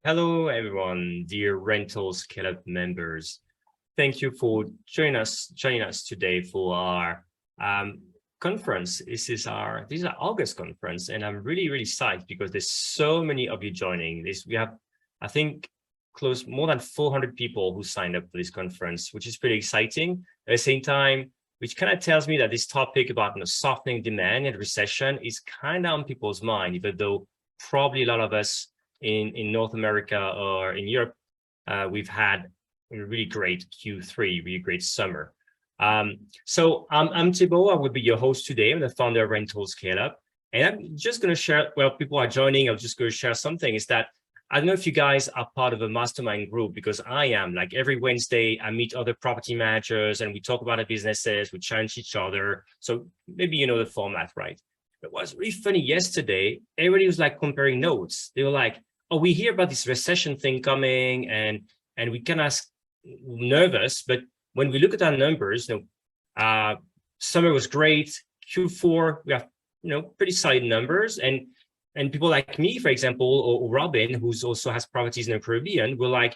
Hello, everyone, dear Rentals Club members. Thank you for joining us today for our conference. This is our August conference, and I'm really psyched because there's so many of you joining this. We have, I think, more than 400 people who signed up for this conference, which is pretty exciting. At the same time, which kind of tells me that this topic about softening demand and recession is kind of on people's mind, even though probably a lot of us in North America or in Europe, we've had a really great Q3, really great summer. So I'm Thibault. I will be your host today. I'm the founder of Rentals Scale Up, and I'm just going to share. Well, people are joining. I'm just going to share something. Is that I don't know if you guys are part of a mastermind group, because I am. Like every Wednesday, I meet other property managers and we talk about our businesses. We challenge each other. So maybe you know the format, right? It was really funny yesterday. Everybody was like comparing notes. They were like, "Oh, we hear about this recession thing coming, and we kind of nervous, but when we look at our numbers, summer was great. Q4, we have pretty solid numbers, and people like me, for example, or Robin, who's also has properties in the Caribbean, were like,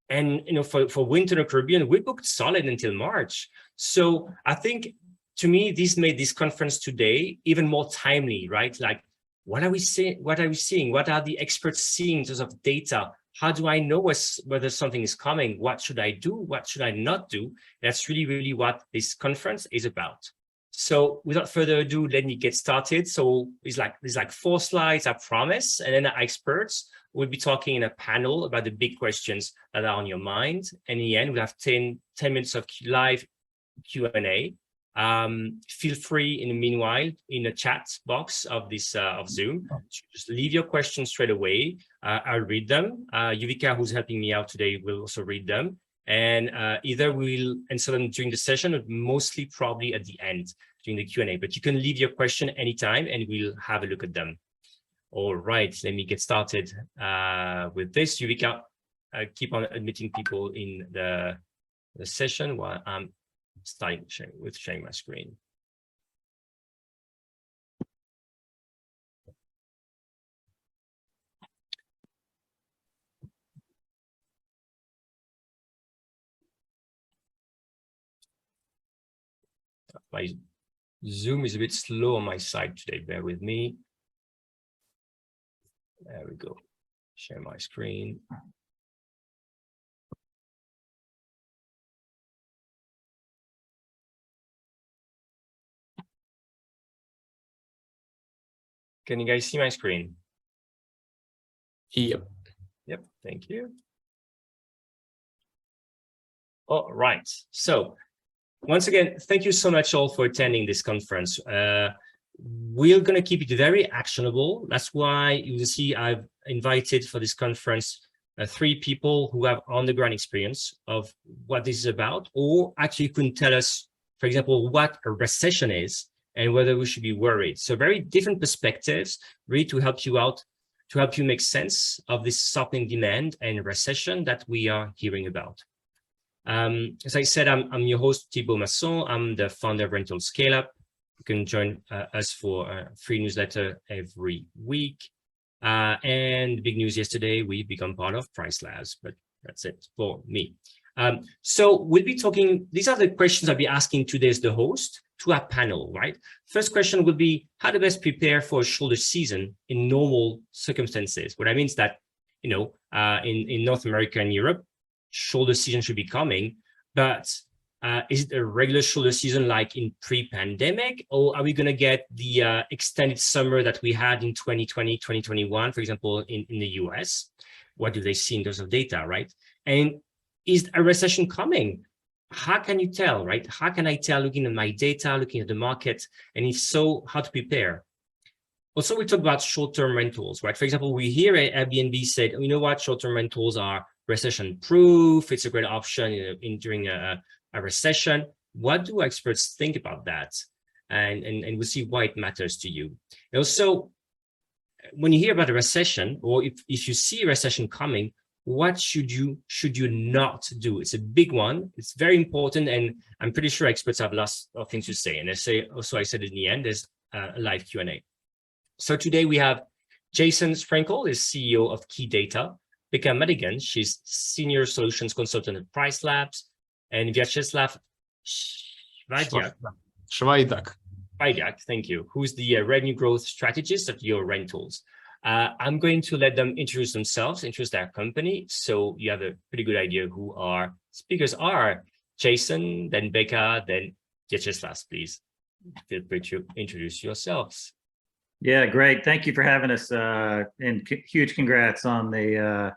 and for winter in the Caribbean, we booked solid until March. So I think to me, this made this conference today even more timely, right? Like, what are we seeing? What are we seeing? What are the experts seeing in terms of data? How do I know whether something is coming? What should I do? What should I not do? That's really what this conference is about. So without further ado, let me get started. So there's like 4 slides, I promise. And then our experts will be talking in a panel about the big questions that are on your mind. And in the end, we'll have 10 minutes of live Q&A. Feel free in the meanwhile in the chat box of this of Zoom, just leave your questions straight away. I'll read them. Yuvika, who's helping me out today, will also read them, and either we'll answer them during the session or mostly probably at the end during the Q&A, but you can leave your question anytime and we'll have a look at them. All right, let me get started with this. Yuvika, keep on admitting people in the session while I'm starting sharing my screen. My Zoom is a bit slow on my side today. Bear with me. There we go. Share my screen. Can you guys see my screen? Yep. Thank you. All right. So once again, thank you so much all for attending this conference. We're going to keep it very actionable. That's why you will see I've invited for this conference 3 people who have on-the-ground experience of what this is about, or actually can tell us, for example, what a recession is and whether we should be worried. So very different perspectives, really to help you out, to help you make sense of this softening demand and recession that we are hearing about. As I said, I'm your host, Thibault Masson. I'm the founder of Rentals Scale Up. You can join us for a free newsletter every week. And big news yesterday, we've become part of Pricelabs, but that's it for me. So we'll be talking, these are the questions I'll be asking today as the host to our panel, right? First question would be how to best prepare for a shoulder season in normal circumstances. What I mean is that, in North America and Europe, shoulder season should be coming, but is it a regular shoulder season like in pre-pandemic, or are we going to get the extended summer that we had in 2020, 2021, for example, in the US? What do they see in terms of data, right? And is a recession coming? How can you tell, right? How can I tell looking at my data, looking at the market? And if so, how to prepare? Also, we talk about short-term rentals, right? For example, we hear Airbnb said, you know what, short-term rentals are recession-proof. It's a great option during a recession. What do experts think about that? And we'll see why it matters to you. And also, when you hear about a recession, or if you see a recession coming, what should you not do? It's a big one. It's very important, and I'm pretty sure experts have lots of things to say. And I said in the end, there's a live Q&A. So today we have Jason Sprenkle, is CEO of Key Data. Becca Madigan, she's Senior Solutions Consultant at Pricelabs, and Vyacheslav Shvaydak, thank you, who's the Revenue Growth Strategist at Your.Rentals. I'm going to let them introduce themselves, introduce their company, so you have a pretty good idea who our speakers are. Jason, then Becca, then Vyacheslav, please feel free to introduce yourselves. Yeah, great. Thank you for having us, and huge congrats on the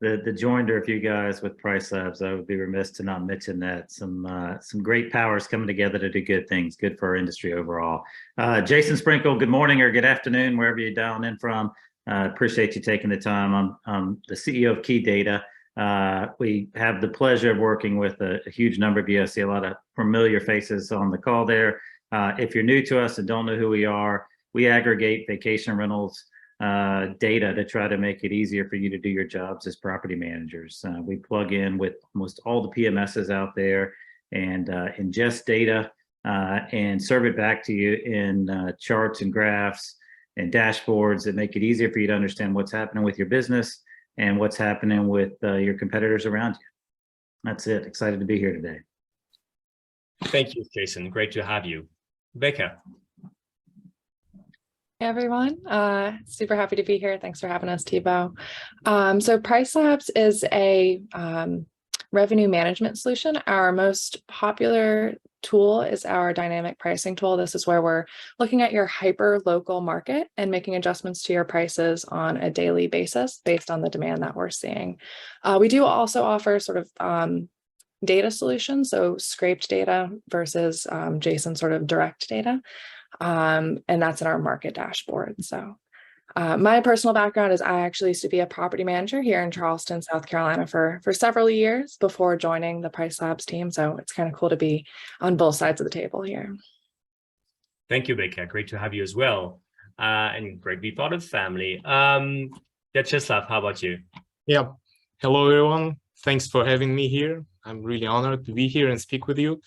joinder of you guys with Pricelabs. I would be remiss to not mention that. Some great powers coming together to do good things, good for our industry overall. Jason Sprenkle, good morning or good afternoon, wherever you're dialing in from. Appreciate you taking the time. I'm the CEO of Key Data. We have the pleasure of working with a huge number of you. I see a lot of familiar faces on the call there. If you're new to us and don't know who we are, we aggregate vacation rentals data to try to make it easier for you to do your jobs as property managers. We plug in with almost all the PMSs out there and ingest data and serve it back to you in charts and graphs and dashboards that make it easier for you to understand what's happening with your business and what's happening with your competitors around you. That's it. Excited to be here today. Thank you, Jason. Great to have you. Becca. Hey everyone, super happy to be here. Thanks for having us, Thibault. So Pricelabs is a revenue management solution. Our most popular tool is our dynamic pricing tool. This is where we're looking at your hyper local market and making adjustments to your prices on a daily basis based on the demand that we're seeing. We do also offer sort of data solutions, so scraped data versus Jason sort of direct data. And that's in our market dashboard. So my personal background is I actually used to be a property manager here in Charleston, South Carolina for several years before joining the Pricelabs team. So it's kind of cool to be on both sides of the table here. Thank you, Becca. Great to have you as well. And great to be part of the family. Vyacheslav, how about you? Yeah. Hello, everyone. Thanks for having me here. I'm really honored to be here and speak with you.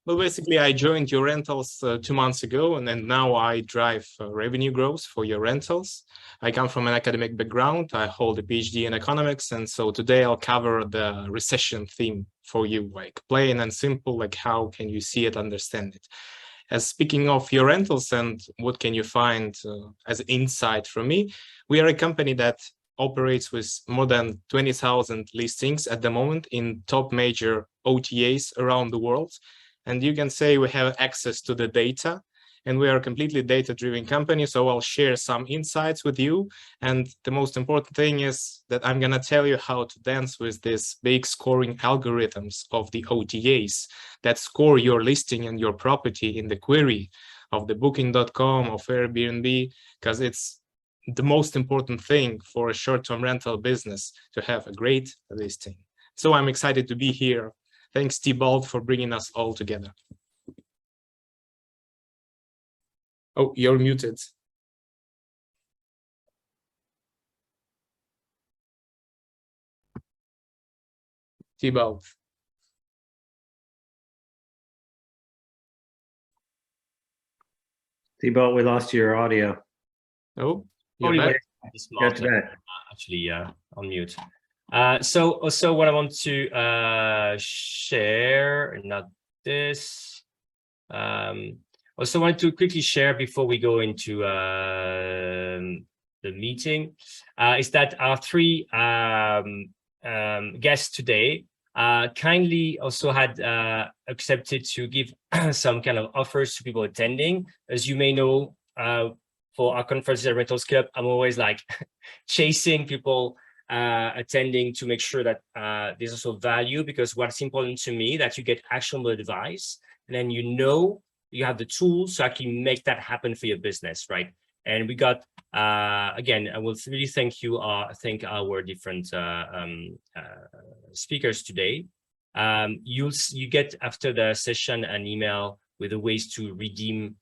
Well, basically, I joined Your.Rentals 2 months ago, and then now I drive revenue growth for Your.Rentals. I come from an academic background. I hold a PhD in economics, and so today I'll cover the recession theme for you, like plain and simple, like how can you see it, understand it. As speaking of Your.Rentals and what can you find as insight from me, we are a company that operates with more than 20,000 listings at the moment in top major OTAs around the world. And you can say we have access to the data, and we are a completely data-driven company. So I'll share some insights with you. And the most important thing is that I'm going to tell you how to dance with these big scoring algorithms of the OTAs that score your listing and your property in the query of the booking.com, of Airbnb, because it's the most important thing for a short-term rental business to have a great listing. So I'm excited to be here. Thanks, Thibault, for bringing us all together. Oh, you're muted. Thibault. Thibault, we lost your audio. Oh, you're back. Actually, on mute. So also what I want to share, not this, also wanted to quickly share before we go into the meeting, is that our 3 guests today kindly also had accepted to give some kind of offers to people attending. As you may know, for our conferences at Rentals Club, I'm always like chasing people attending to make sure that there's also value, because what's important to me that you get actionable advice, and then you have the tools to actually make that happen for your business, right? And we got again, I will really thank our different speakers today. You get after the session an email with the ways to redeem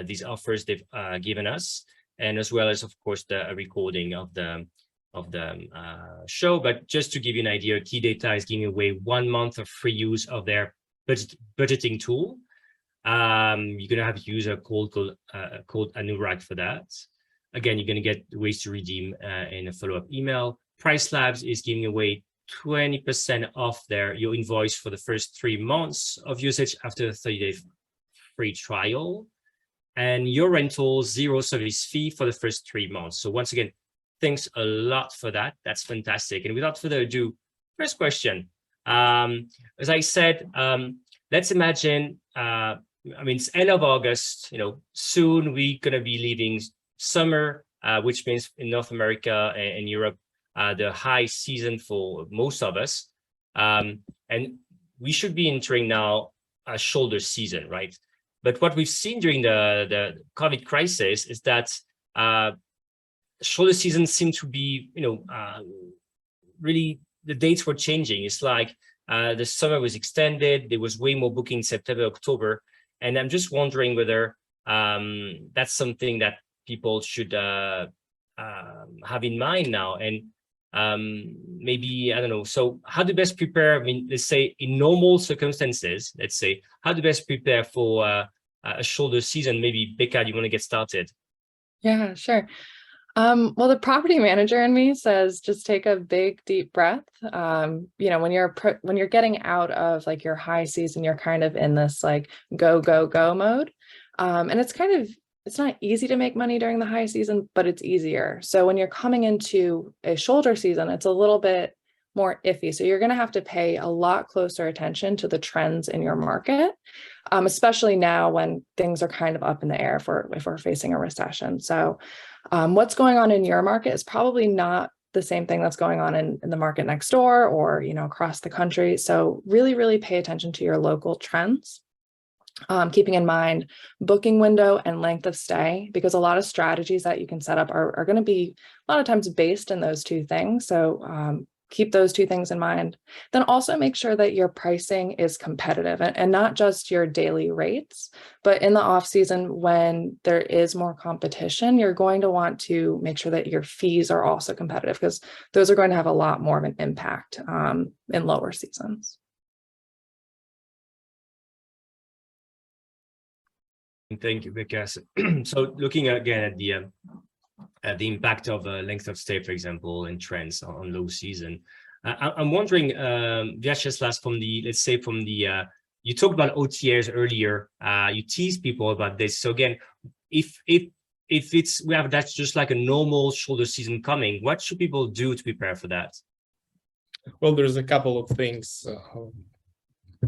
these offers they've given us, and as well as, of course, the recording of the show. But just to give you an idea, Key Data is giving away 1 month of free use of their budgeting tool. You're gonna have to use a code Anurag for that. again, you're going to get ways to redeem in a follow-up email. Pricelabs is giving away 20% off your invoice for the first 3 months of usage after a 30-day free trial. And Your.Rentals, 0 service fee for the first 3 months. So once again, thanks a lot for that. That's fantastic. And without further ado, first question. As I said, let's imagine, I mean, it's end of August, soon we're going to be leaving summer, which means in North America and Europe, the high season for most of us. And we should be entering now a shoulder season, right? But what we've seen during the COVID crisis is that shoulder season seemed to be, really the dates were changing. It's like the summer was extended. There was way more booking in September, October. And I'm just wondering whether that's something that people should have in mind now. And maybe, I don't know. So how to best prepare? I mean, let's say in normal circumstances, let's say, how to best prepare for a shoulder season? Maybe Becca, do you want to get started? Yeah, sure. Well, the property manager in me says just take a big, deep breath. When you're getting out of like your high season, you're kind of in this like go, go, go mode. And it's not easy to make money during the high season, but it's easier. So when you're coming into a shoulder season, it's a little bit more iffy. So you're going to have to pay a lot closer attention to the trends in your market, especially now when things are kind of up in the air if we're facing a recession. So what's going on in your market is probably not the same thing that's going on in the market next door or, across the country. So really, really pay attention to your local trends. Keeping in mind booking window and length of stay, because a lot of strategies that you can set up are going to be a lot of times based in those two things. So keep those two things in mind. Then also make sure that your pricing is competitive and not just your daily rates, but in the off season when there is more competition, you're going to want to make sure that your fees are also competitive because those are going to have a lot more of an impact in lower seasons. Thank you, Becca. So looking again at the impact of length of stay, for example, and trends on low season, I'm wondering, Vyacheslav, you talked about OTAs earlier. You teased people about this. So again, if that's just like a normal shoulder season coming, what should people do to prepare for that? Well, there's a couple of things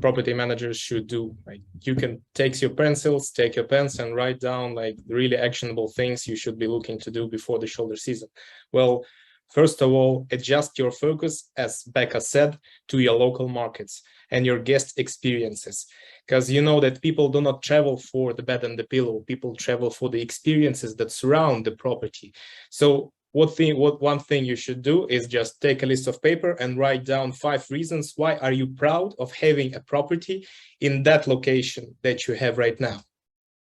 property managers should do. Like you can take your pencils, take your pens and write down like the really actionable things you should be looking to do before the shoulder season. Well, first of all, adjust your focus, as Becca said, to your local markets and your guest experiences. Because you know that people do not travel for the bed and the pillow. People travel for the experiences that surround the property. So one thing you should do is just take a list of paper and write down 5 reasons why are you proud of having a property in that location that you have right now.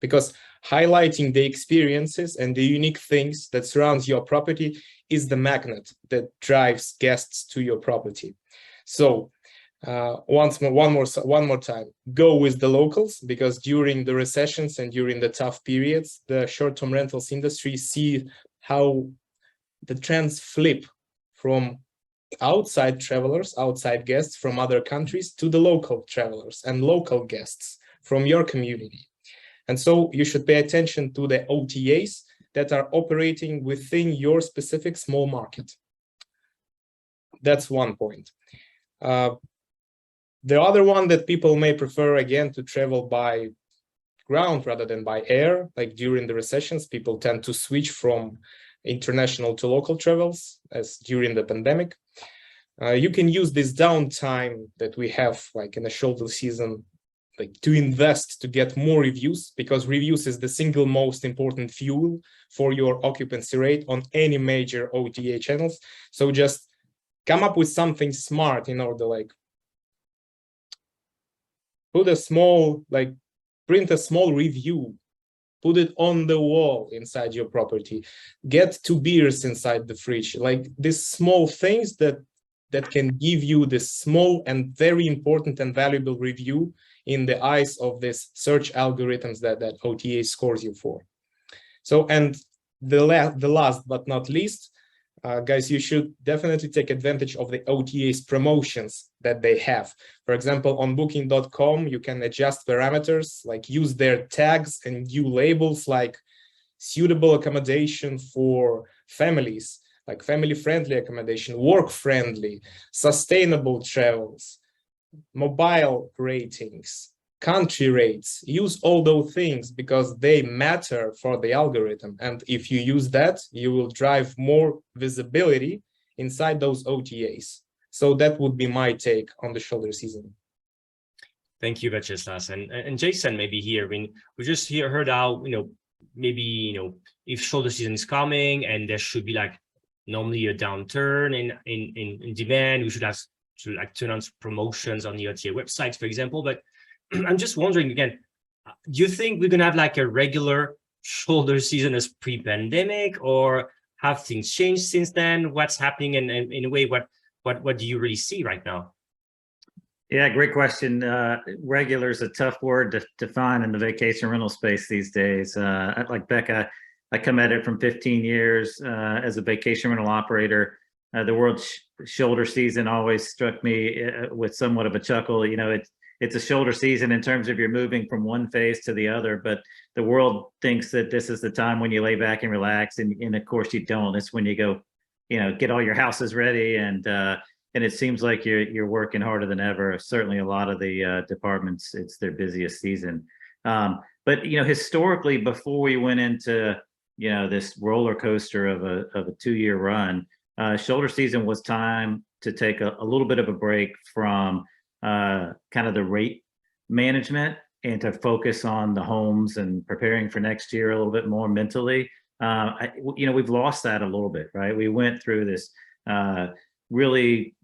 Because highlighting the experiences and the unique things that surrounds your property is the magnet that drives guests to your property. So one more time, go with the locals, because during the recessions and during the tough periods, the short-term rentals industry see how the trends flip from outside travelers, outside guests from other countries to the local travelers and local guests from your community. And so you should pay attention to the OTAs that are operating within your specific small market. That's one point. The other one that people may prefer, again, to travel by ground rather than by air, like during the recessions, people tend to switch from international to local travels, as during the pandemic. You can use this downtime that we have like in the shoulder season, like to invest to get more reviews, because reviews is the single most important fuel for your occupancy rate on any major OTA channels. So just come up with something smart in order, like print a small review, put it on the wall inside your property, get 2 beers inside the fridge, like these small things that can give you this small and very important and valuable review in the eyes of this search algorithms that OTA scores you for. So, and the last but not least, guys, you should definitely take advantage of the OTAs promotions that they have. For example, on booking.com, you can adjust parameters, like use their tags and new labels like suitable accommodation for families, like family-friendly accommodation, work-friendly, sustainable travels, mobile ratings, country rates. Use all those things because they matter for the algorithm. And if you use that, you will drive more visibility inside those OTAs. So that would be my take on the shoulder season. Thank you, Vyacheslav. And Jason, maybe here, I mean, we just heard how, maybe, if shoulder season is coming and there should be like normally a downturn in demand, we should have to like turn on promotions on the OTA websites, for example. But I'm just wondering again, do you think we're gonna have like a regular shoulder season as pre-pandemic, or have things changed since then? What's happening, and in a way, what do you really see right now? Yeah, great question. Regular is a tough word to define in the vacation rental space these days. Like Becca, I come at it from 15 years as a vacation rental operator. The world shoulder season always struck me with somewhat of a chuckle. It's a shoulder season in terms of you're moving from one phase to the other, but the world thinks that this is the time when you lay back and relax, and of course you don't. It's when you go, get all your houses ready, and it seems like you're working harder than ever. Certainly, a lot of the departments, it's their busiest season. But historically, before we went into this roller coaster of a 2-year run, shoulder season was time to take a little bit of a break from kind of the rate management and to focus on the homes and preparing for next year a little bit more mentally. We've lost that a little bit, right? We went through this really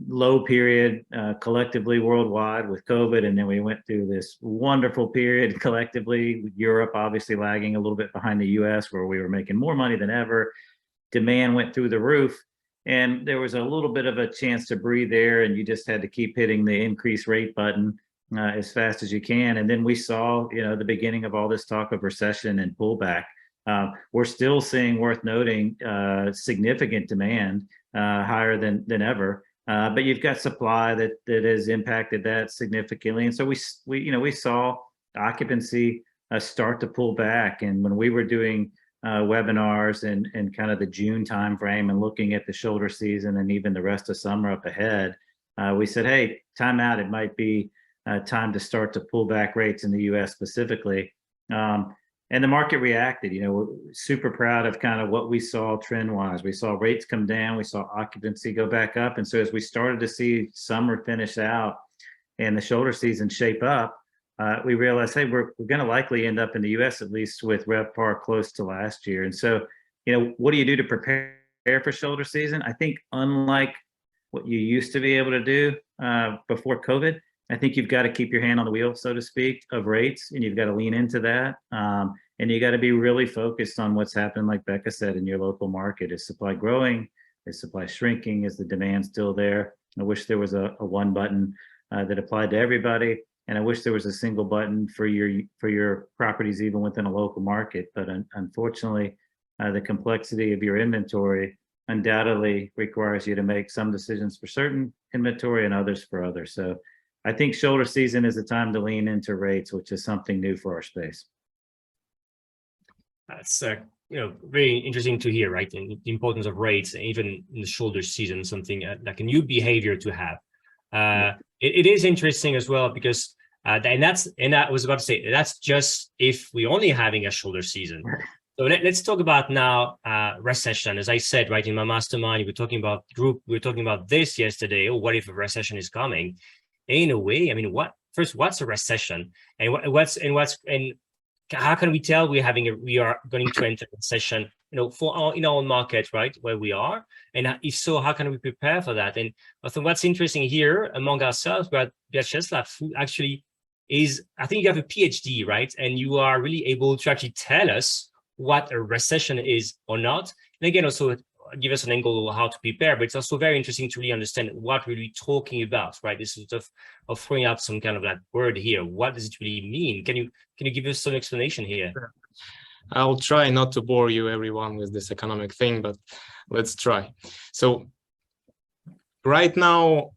low period collectively worldwide with COVID, and then we went through this wonderful period collectively with Europe obviously lagging a little bit behind the US, where we were making more money than ever. Demand went through the roof, and there was a little bit of a chance to breathe there, and you just had to keep hitting the increase rate button as fast as you can. And then we saw the beginning of all this talk of recession and pullback. We're still seeing, worth noting, significant demand, higher than ever. But you've got supply that has impacted that significantly. And so we saw occupancy start to pull back. And when we were doing webinars and kind of the June timeframe and looking at the shoulder season and even the rest of summer up ahead, we said, hey, time out. It might be time to start to pull back rates in the US specifically. And the market reacted. We're super proud of kind of what we saw trend wise. We saw rates come down, we saw occupancy go back up. And so as we started to see summer finish out and the shoulder season shape up, we realized, hey, we're going to likely end up in the US at least with RevPAR close to last year. And so, what do you do to prepare for shoulder season? I think unlike what you used to be able to do before COVID, I think you've got to keep your hand on the wheel, so to speak, of rates, and you've got to lean into that. And you got to be really focused on what's happening, like Becca said, in your local market. Is supply growing? Is supply shrinking? Is the demand still there? I wish there was a one button that applied to everybody. And I wish there was a single button for your properties, even within a local market. But unfortunately, the complexity of your inventory undoubtedly requires you to make some decisions for certain inventory and others for others. So I think shoulder season is the time to lean into rates, which is something new for our space. That's very interesting to hear, right? And the importance of rates, even in the shoulder season, something like a new behavior to have. It is interesting as well because and I was about to say that's just if we're only having a shoulder season. So let's talk about now recession. As I said, right, in my mastermind, we were talking about this yesterday. Oh, what if a recession is coming? In a way, I mean, what's a recession, and how can we tell we are going to enter a recession, in our own market, right, where we are, and if so, how can we prepare for that? And I think what's interesting here among ourselves, but Vyacheslav, who actually is, I think you have a PhD, right, and you are really able to actually tell us what a recession is or not, and again also give us an angle of how to prepare. But it's also very interesting to really understand what we're really talking about, right? This is of throwing out some kind of that word here. What does it really mean? Can you give us some explanation here? Sure. I'll try not to bore you everyone with this economic thing, but let's try. So right now,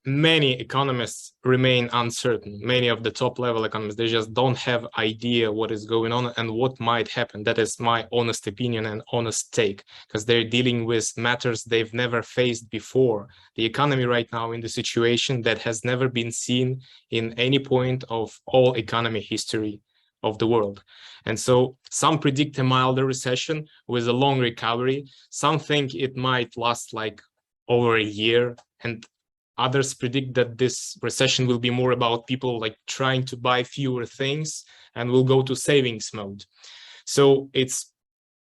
many economists remain uncertain. Many of the top level economists, they just don't have idea what is going on and what might happen. That is my honest opinion and honest take, because they're dealing with matters they've never faced before. The economy right now in the situation that has never been seen in any point of all economy history of the world. And so some predict a milder recession with a long recovery. Some think it might last like over a year, and others predict that this recession will be more about people like trying to buy fewer things and will go to savings mode. So it's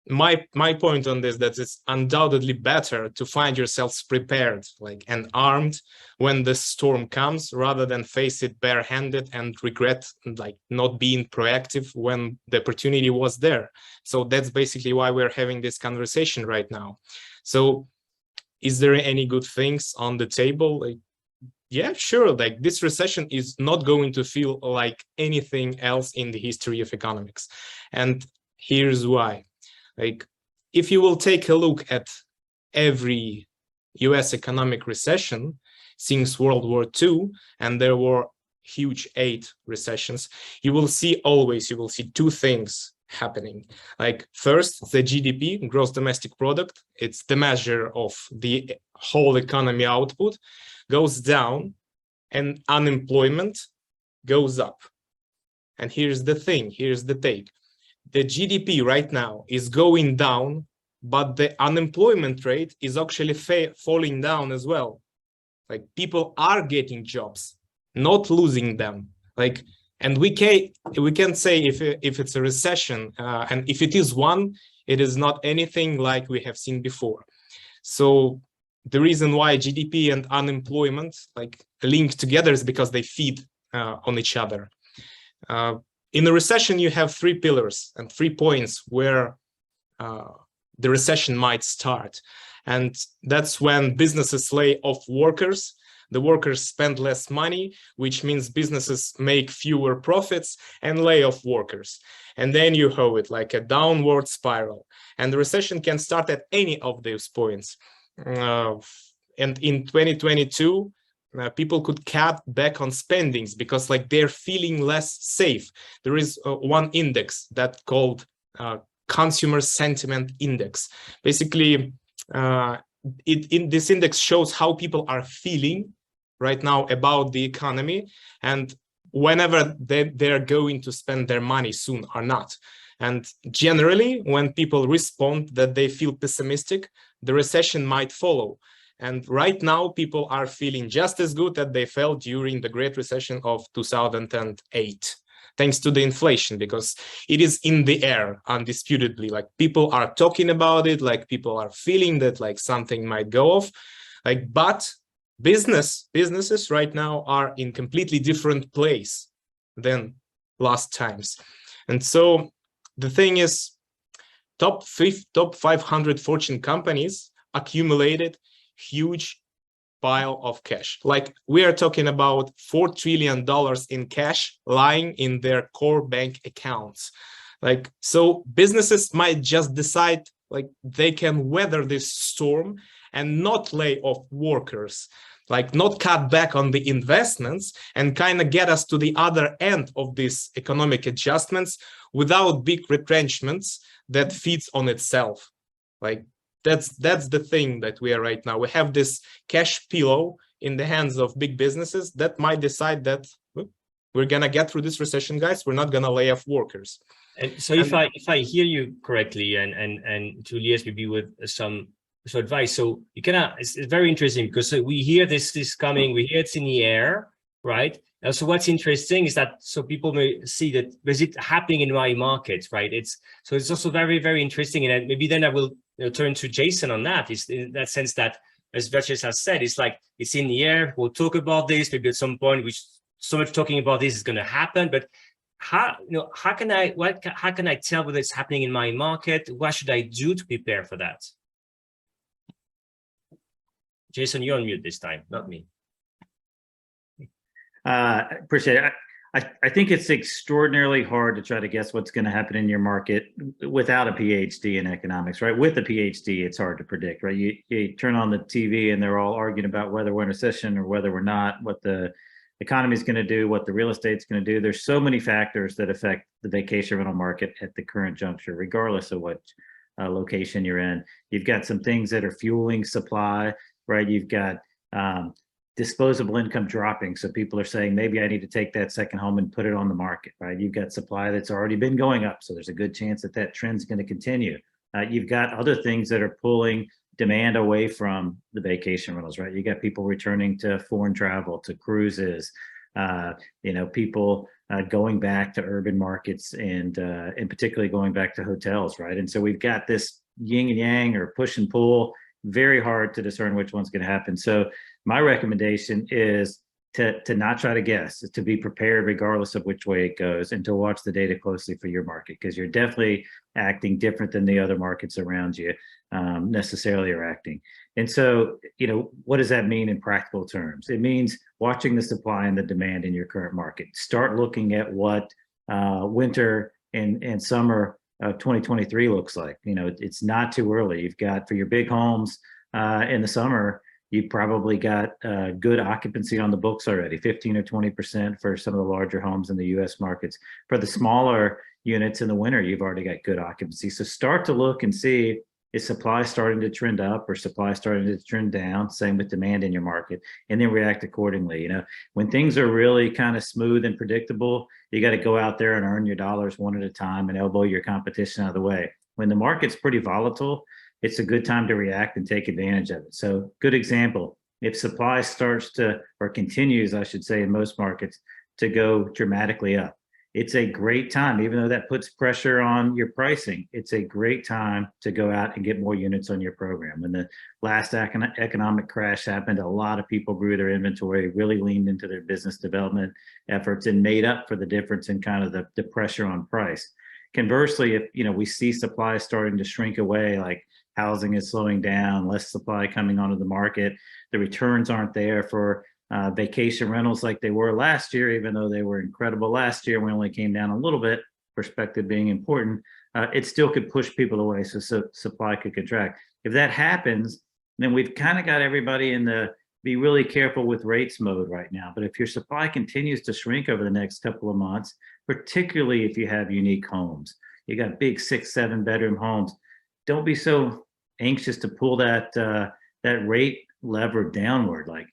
my point on this, that it's undoubtedly better to find yourselves prepared, like, and armed when the storm comes, rather than face it barehanded and regret like not being proactive when the opportunity was there. So that's basically why we're having this conversation right now. So is there any good things on the table? Like, yeah, sure. Like, this recession is not going to feel like anything else in the history of economics. And here's why. Like, if you will take a look at every US economic recession since World War II, and there were huge 8 recessions, you will see two things happening. Like, first, the GDP, gross domestic product, it's the measure of the whole economy output, goes down, and unemployment goes up. And here's the thing, here's the take. The GDP right now is going down, but the unemployment rate is actually falling down as well. Like, people are getting jobs, not losing them. Like, and we can say if it's a recession, and if it is one, it is not anything like we have seen before. So the reason why GDP and unemployment like link together is because they feed on each other. In a recession, you have 3 pillars and 3 points where the recession might start. And that's when businesses lay off workers. The workers spend less money, which means businesses make fewer profits and lay off workers. And then you have it like a downward spiral. And the recession can start at any of those points. And in 2022, people could cut back on spendings because like they're feeling less safe. There is one index that called Consumer Sentiment Index. Basically, this index shows how people are feeling right now about the economy and whenever they're going to spend their money soon or not. And generally, when people respond that they feel pessimistic, the recession might follow. And right now, people are feeling just as good as they felt during the Great Recession of 2008, thanks to the inflation, because it is in the air, undisputedly. Like, people are talking about it, like people are feeling that like something might go off. Like, but businesses right now are in completely different place than last times. And so the thing is, top 500 Fortune companies accumulated huge pile of cash. Like, we are talking about $4 trillion in cash lying in their core bank accounts. Like, so businesses might just decide like they can weather this storm and not lay off workers, like not cut back on the investments and kind of get us to the other end of these economic adjustments without big retrenchments that feeds on itself. Like, that's the thing that we are right now. We have this cash pillow in the hands of big businesses that might decide that we're gonna get through this recession, guys. We're not gonna lay off workers. And so if I hear you correctly, and to liaise maybe with some advice, so you cannot. It's very interesting because we hear this is coming. We hear it's in the air, right? So what's interesting is that so people may see that is it happening in my market, right? It's also very, very interesting, and maybe then I will turn to Jason on that. Is in that sense that, as Vetches has said, it's like it's in the air. We'll talk about this maybe at some point. Which so much talking about this is going to happen, but how can I tell whether it's happening in my market? What should I do to prepare for that? Jason, you're on mute this time, not me. Appreciate it. I think it's extraordinarily hard to try to guess what's going to happen in your market without a PhD in economics, right? With a PhD, it's hard to predict, right? You turn on the TV and they're all arguing about whether we're in a recession or whether we're not, what the economy is going to do, what the real estate's going to do. There's so many factors that affect the vacation rental market at the current juncture, regardless of what location you're in. You've got some things that are fueling supply, right? You've got disposable income dropping. So people are saying, maybe I need to take that second home and put it on the market, right? You've got supply that's already been going up. So there's a good chance that that trend's going to continue. You've got other things that are pulling demand away from the vacation rentals, right? You got people returning to foreign travel, to cruises, people going back to urban markets and particularly going back to hotels, right? And so we've got this yin and yang or push and pull, very hard to discern which one's going to happen. So my recommendation is to not try to guess, to be prepared regardless of which way it goes, and to watch the data closely for your market, because you're definitely acting different than the other markets around you necessarily are acting. And so, what does that mean in practical terms? It means watching the supply and the demand in your current market. Start looking at what winter and summer 2023 looks like. It's not too early. You've got, for your big homes in the summer, you've probably got good occupancy on the books already, 15 or 20% for some of the larger homes in the US markets. For the smaller units in the winter, you've already got good occupancy. So start to look and see, is supply starting to trend up or supply starting to trend down? Same with demand in your market, and then react accordingly. When things are really kind of smooth and predictable, you got to go out there and earn your dollars one at a time and elbow your competition out of the way. When the market's pretty volatile, it's a good time to react and take advantage of it. So, good example, if supply starts to, or continues, I should say, in most markets, to go dramatically up, it's a great time, even though that puts pressure on your pricing, it's a great time to go out and get more units on your program. When the last economic crash happened, a lot of people grew their inventory, really leaned into their business development efforts, and made up for the difference in kind of the pressure on price. Conversely, if we see supply starting to shrink away, like housing is slowing down, less supply coming onto the market, the returns aren't there for vacation rentals like they were last year, even though they were incredible last year, we only came down a little bit, perspective being important, it still could push people away, so supply could contract. If that happens, then we've kind of got everybody in the be really careful with rates mode right now. But if your supply continues to shrink over the next couple of months, particularly if you have unique homes, you got big 6-7 bedroom homes, don't be so anxious to pull that rate lever downward. Like,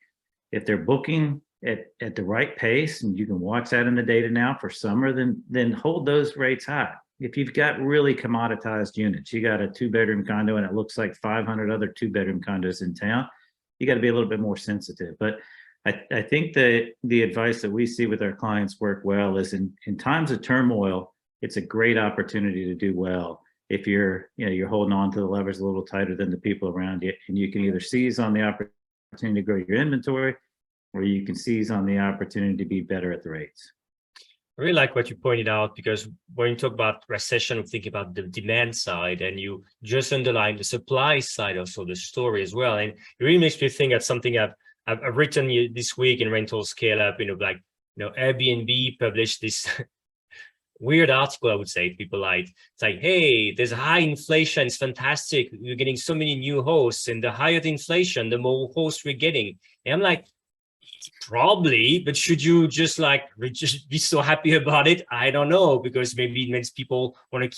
if they're booking at the right pace, and you can watch that in the data now for summer, then hold those rates high. If you've got really commoditized units, you got a 2-bedroom condo and it looks like 500 other 2-bedroom condos in town, you got to be a little bit more sensitive. But I think that the advice that we see with our clients work well is in times of turmoil, it's a great opportunity to do well. If you're holding on to the levers a little tighter than the people around you, and you can either seize on the opportunity to grow your inventory, or you can seize on the opportunity to be better at the rates. I really like what you pointed out, because when you talk about recession, we think about the demand side, and you just underlined the supply side also the story as well. And it really makes me think of something I've written this week in Rental Scale Up. Airbnb published this weird article, I would say. People it's like, hey, there's high inflation, it's fantastic, we're getting so many new hosts, and the higher the inflation, the more hosts we're getting. And I'm like, probably, but should you just be so happy about it? I don't know, because maybe it means people want to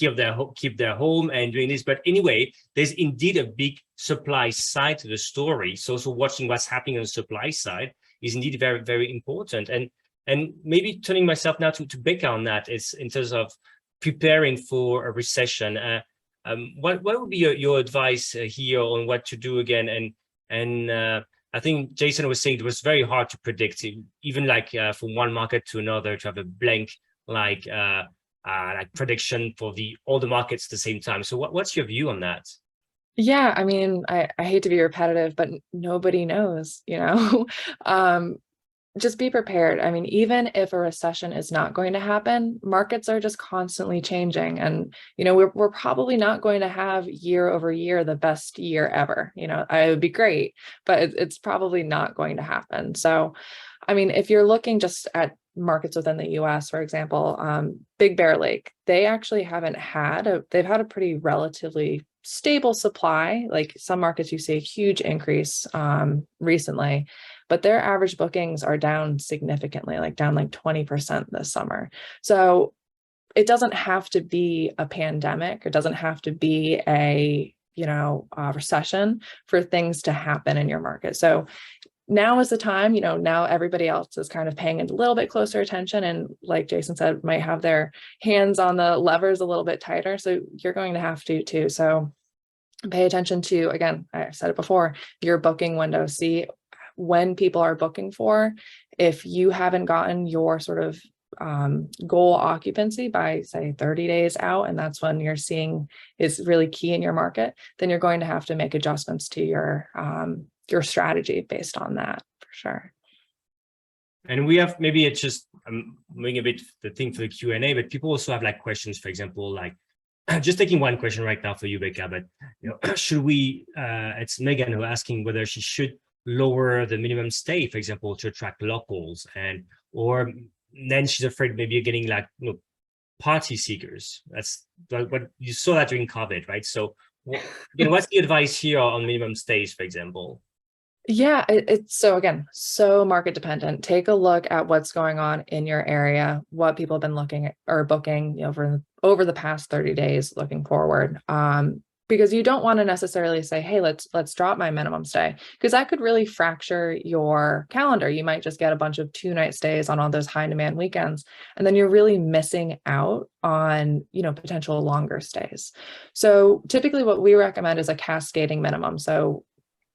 keep their home and doing this. But anyway, there's indeed a big supply side to the story. So watching what's happening on the supply side is indeed very, very important. And maybe turning myself now to Becca on that, is in terms of preparing for a recession. What would be your advice here on what to do again? And I think Jason was saying it was very hard to predict, even from one market to another, to have a blank prediction for all the markets at the same time. So what's your view on that? Yeah, I mean, I hate to be repetitive, but nobody knows, just be prepared. I mean, even if a recession is not going to happen, markets are just constantly changing. And, we're probably not going to have year over year the best year ever. It would be great, but it's probably not going to happen. So, I mean, if you're looking just at markets within the US, for example, Big Bear Lake, they actually haven't had they've had a pretty relatively stable supply. Like some markets you see a huge increase recently, but their average bookings are down significantly, like down like 20% this summer. So it doesn't have to be a pandemic. It doesn't have to be a recession for things to happen in your market. So now is the time, now everybody else is kind of paying a little bit closer attention, and like Jason said, might have their hands on the levers a little bit tighter. So you're going to have to too. So pay attention to, again, I said it before, your booking window. See when people are booking for. If you haven't gotten your sort of goal occupancy by say 30 days out, and that's when you're seeing is really key in your market, then you're going to have to make adjustments to your strategy based on that, for sure. And we have, maybe it's just, I'm moving a bit the thing for the Q&A, but people also have like questions, for example, like just taking one question right now for you, Becca, but should we, it's Megan who asking whether she should lower the minimum stay, for example, to attract locals, or then she's afraid maybe you're getting like party seekers. That's like what you saw that during COVID, right? So what's the advice here on minimum stays, for example? Yeah, it's so again, so market dependent. Take a look at what's going on in your area, what people have been looking at or booking over the past 30 days, looking forward. Because you don't want to necessarily say, hey, let's drop my minimum stay, because that could really fracture your calendar. You might just get a bunch of 2-night stays on all those high demand weekends, and then you're really missing out on potential longer stays. So typically what we recommend is a cascading minimum. So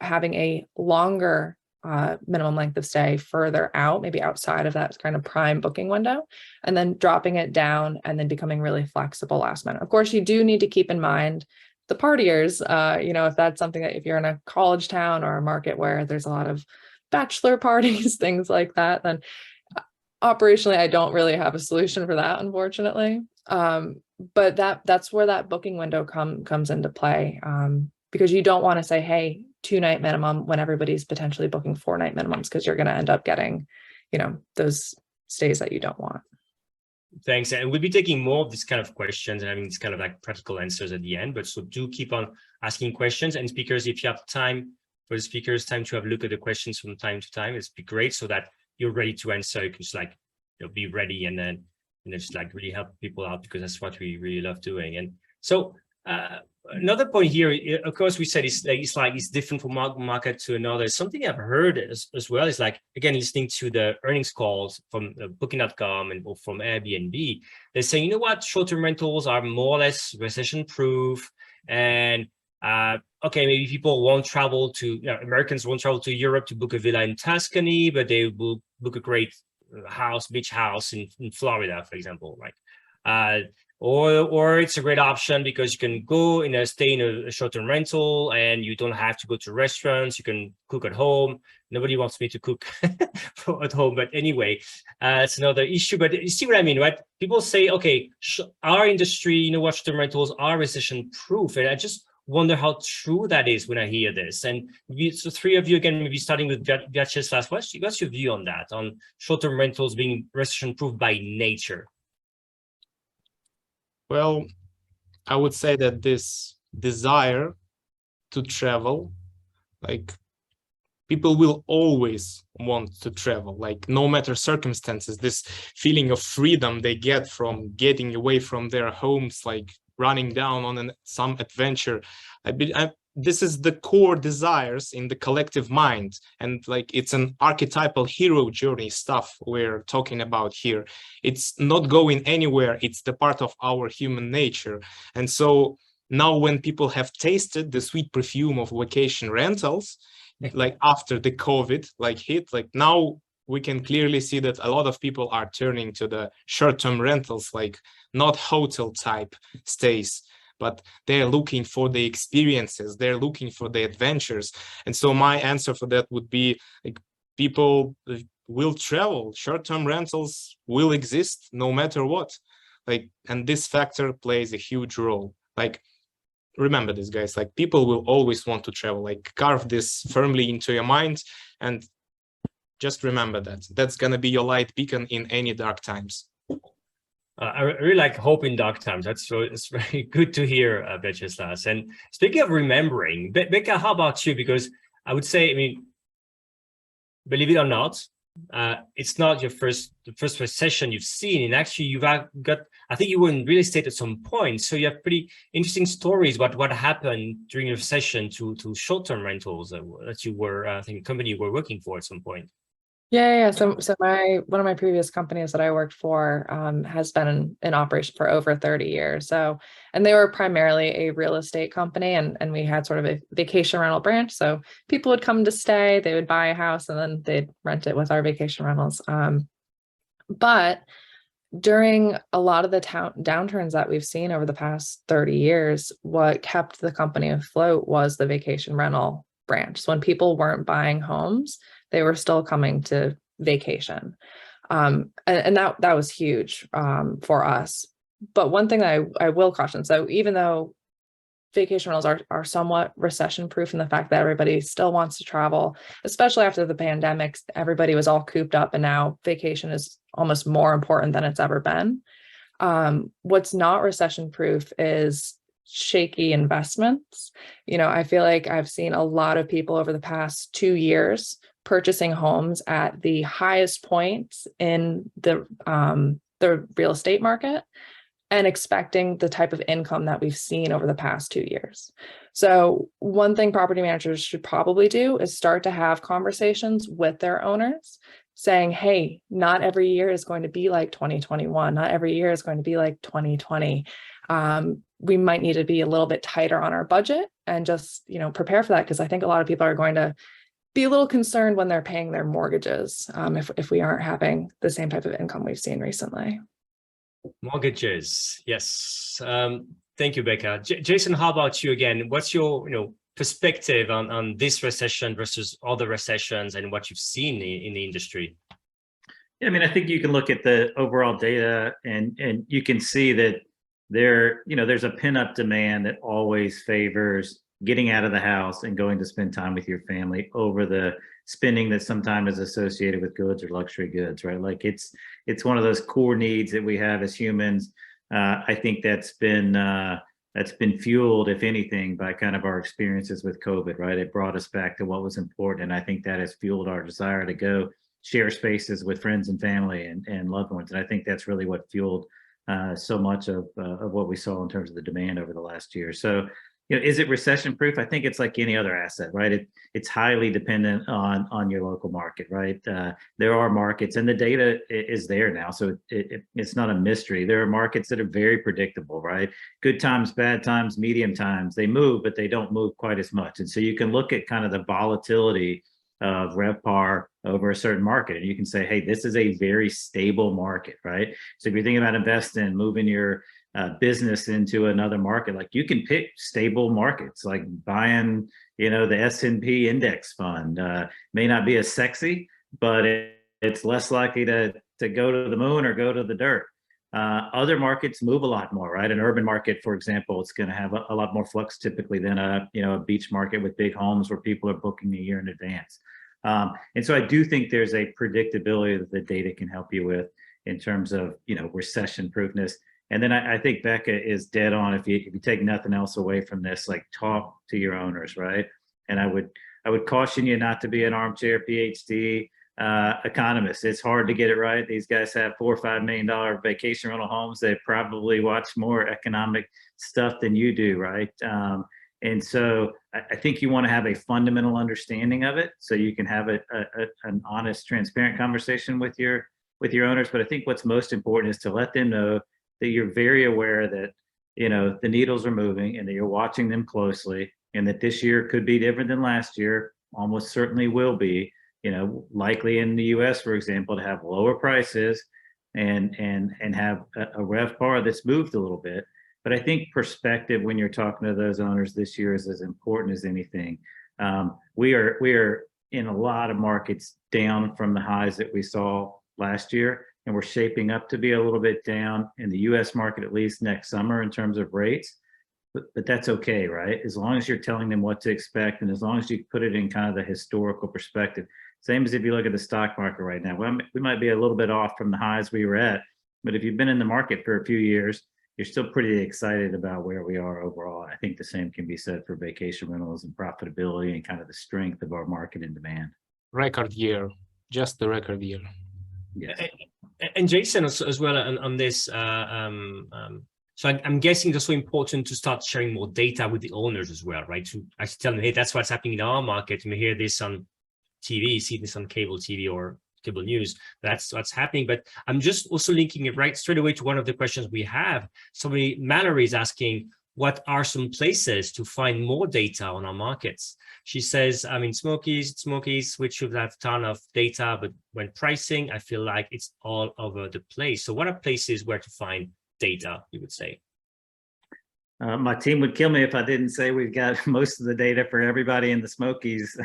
having a longer minimum length of stay further out, maybe outside of that kind of prime booking window, and then dropping it down and then becoming really flexible last minute. Of course, you do need to keep in mind the partiers, if that's something that if you're in a college town or a market where there's a lot of bachelor parties, things like that, then operationally, I don't really have a solution for that, unfortunately. But that's where that booking window comes into play, because you don't want to say, hey, 2-night minimum when everybody's potentially booking 4-night minimums, because you're going to end up getting, those stays that you don't want. Thanks. And we'll be taking more of these kind of questions and having these kind of like practical answers at the end. But so do keep on asking questions. And speakers, if you have time for the speakers, time to have a look at the questions from time to time, it's be great so that you're ready to answer. You can just like be ready and then just like really help people out, because that's what we really love doing. And so another point here, of course, we said it's different from market to another. Something I've heard as well is like, again, listening to the earnings calls from booking.com and from Airbnb, they're saying, you know what, short-term rentals are more or less recession-proof, and okay, maybe people won't travel to, Americans won't travel to Europe to book a villa in Tuscany, but they will book a great beach house in Florida, for example, right? Or it's a great option because you can go stay in a short-term rental and you don't have to go to restaurants. You can cook at home. Nobody wants me to cook at home, but anyway, it's another issue. But you see what I mean, right? People say, okay, our industry, short-term rentals are recession-proof, and I just wonder how true that is when I hear this. And so 3 of you, again, maybe starting with Vyacheslav, what's your view on that, on short-term rentals being recession-proof by nature? Well, I would say that this desire to travel, like people will always want to travel, like no matter circumstances, this feeling of freedom they get from getting away from their homes, like running down on some adventure. This is the core desires in the collective mind, and like it's an archetypal hero journey stuff we're talking about here. It's not going anywhere. It's the part of our human nature. And so now when people have tasted the sweet perfume of vacation rentals, like after the COVID hit, like now we can clearly see that a lot of people are turning to the short-term rentals, like not hotel type stays, but they're looking for the experiences, they're looking for the adventures. And so my answer for that would be, like, people will travel, short-term rentals will exist no matter what. Like, and this factor plays a huge role. Like, remember this, guys, like people will always want to travel, like carve this firmly into your mind. And Just remember that. That's going to be your light beacon in any dark times. I really like hope in dark times. It's very good to hear, Vyacheslav. And speaking of remembering, Becca, how about you? Because I would say, I mean, believe it or not, it's not the first recession you've seen. And actually, you've got, I think you were in real estate at some point. So you have pretty interesting stories about what happened during the recession to short-term rentals that you were, I think, company you were working for at some point. Yeah. So one of my previous companies that I worked for has been in operation for over 30 years. So, and they were primarily a real estate company, and we had sort of a vacation rental branch. So people would come to stay, they would buy a house, and then they'd rent it with our vacation rentals. But during a lot of the downturns that we've seen over the past 30 years, what kept the company afloat was the vacation rental branch. So when people weren't buying homes, they were still coming to vacation. And that was huge for us. But one thing that I will caution, so even though vacation rentals are somewhat recession proof in the fact that everybody still wants to travel, especially after the pandemic, everybody was all cooped up, and now vacation is almost more important than it's ever been. What's not recession proof is shaky investments. I feel like I've seen a lot of people over the past 2 years purchasing homes at the highest points in the real estate market and expecting the type of income that we've seen over the past 2 years. So one thing property managers should probably do is start to have conversations with their owners saying, hey, not every year is going to be like 2021. Not every year is going to be like 2020. We might need to be a little bit tighter on our budget and just, prepare for that, because I think a lot of people are going to be a little concerned when they're paying their mortgages if we aren't having the same type of income we've seen recently. Mortgages, yes. Thank you, Becca. Jason, how about you again? What's your perspective on this recession versus other recessions and what you've seen in the industry? Yeah, I mean, I think you can look at the overall data and you can see that there's a pin-up demand that always favors getting out of the house and going to spend time with your family over the spending that sometimes is associated with goods or luxury goods, right? Like it's one of those core needs that we have as humans. I think that's been fueled, if anything, by kind of our experiences with COVID, right? It brought us back to what was important. And I think that has fueled our desire to go share spaces with friends and family and loved ones. And I think that's really what fueled so much of what we saw in terms of the demand over the last year. So, is it recession proof? I think it's like any other asset, right? It's highly dependent on your local market, right? There are markets, and the data is there now, so it's not a mystery. There are markets that are very predictable, right? Good times, bad times, medium times, they move, but they don't move quite as much. And so you can look at kind of the volatility of RevPAR over a certain market, and you can say, hey, this is a very stable market, right? So if you're thinking about investing, moving your business into another market, like you can pick stable markets, like buying, the S&P index fund. May not be as sexy, but it's less likely to go to the moon or go to the dirt. Other markets move a lot more, right? An urban market, for example, it's going to have a lot more flux typically than a beach market with big homes where people are booking a year in advance. And so I do think there's a predictability that the data can help you with in terms of recession proofness. And then I think Becca is dead on. If you take nothing else away from this, like talk to your owners, right? And I would caution you not to be an armchair PhD economist. It's hard to get it right. These guys have $4 or $5 million vacation rental homes. They probably watch more economic stuff than you do, right? And so I think you want to have a fundamental understanding of it, so you can have an honest, transparent conversation with your owners. But I think what's most important is to let them know that you're very aware that the needles are moving and that you're watching them closely, and that this year could be different than last year, almost certainly will be, likely in the US, for example, to have lower prices and have a RevPAR that's moved a little bit. But I think perspective when you're talking to those owners this year is as important as anything. We are in a lot of markets down from the highs that we saw last year, and we're shaping up to be a little bit down in the US market, at least next summer, in terms of rates. but that's okay, right? As long as you're telling them what to expect, and as long as you put it in kind of the historical perspective. Same as if you look at the stock market right now. Well, we might be a little bit off from the highs we were at, but if you've been in the market for a few years, you're still pretty excited about where we are overall. I think the same can be said for vacation rentals and profitability and kind of the strength of our market and demand. Record year, just the record year. Yes. And Jason, as well on this, so I'm guessing it's also important to start sharing more data with the owners as well, right? To actually tell them, hey, that's what's happening in our market. You may hear this on TV, see this on cable TV or cable news. That's what's happening. But I'm just also linking it right straight away to one of the questions we have. Somebody, Mallory, is asking, what are some places to find more data on our markets? She says, I mean, Smokies, which should have a ton of data, but when pricing, I feel like it's all over the place. So what are places where to find data, you would say? My team would kill me if I didn't say we've got most of the data for everybody in the Smokies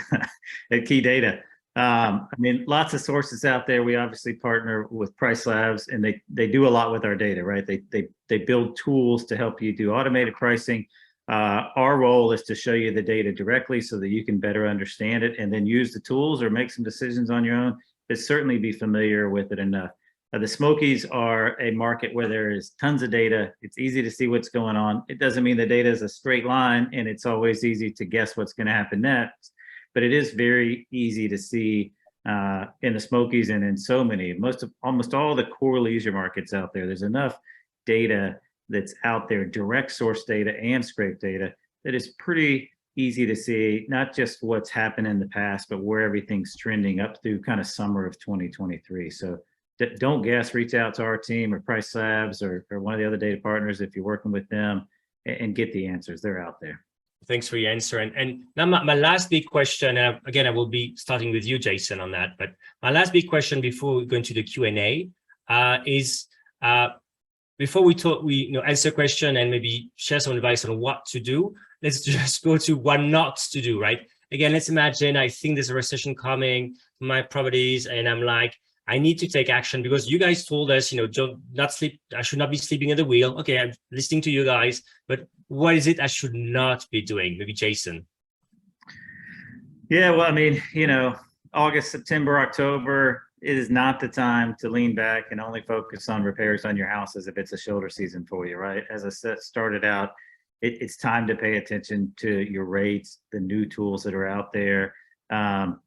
at Key Data. I mean, lots of sources out there. We obviously partner with Pricelabs, and they do a lot with our data, right? They build tools to help you do automated pricing. Our role is to show you the data directly so that you can better understand it and then use the tools or make some decisions on your own, but certainly be familiar with it enough. The Smokies are a market where there is tons of data. It's easy to see what's going on. It doesn't mean the data is a straight line and it's always easy to guess what's going to happen next, but it is very easy to see in the Smokies and in so many, almost all the core leisure markets out there. There's enough data that's out there, direct source data and scrape data, that is pretty easy to see, not just what's happened in the past, but where everything's trending up through kind of summer of 2023. So don't guess, reach out to our team or Pricelabs or one of the other data partners if you're working with them and get the answers. They're out there. Thanks for your answer. And now my last big question, and again, I will be starting with you, Jason, on that, but my last big question before we go into the Q&A is, before we answer a question and maybe share some advice on what to do, let's just go to what not to do, right? Again, let's imagine I think there's a recession coming to my properties and I'm like, I need to take action because you guys told us, not sleep. I should not be sleeping at the wheel. Okay, I'm listening to you guys, but what is it I should not be doing? Maybe Jason. Yeah, well, I mean, August, September, October, it is not the time to lean back and only focus on repairs on your house as if it's a shoulder season for you, right? As I started out, it's time to pay attention to your rates, the new tools that are out there,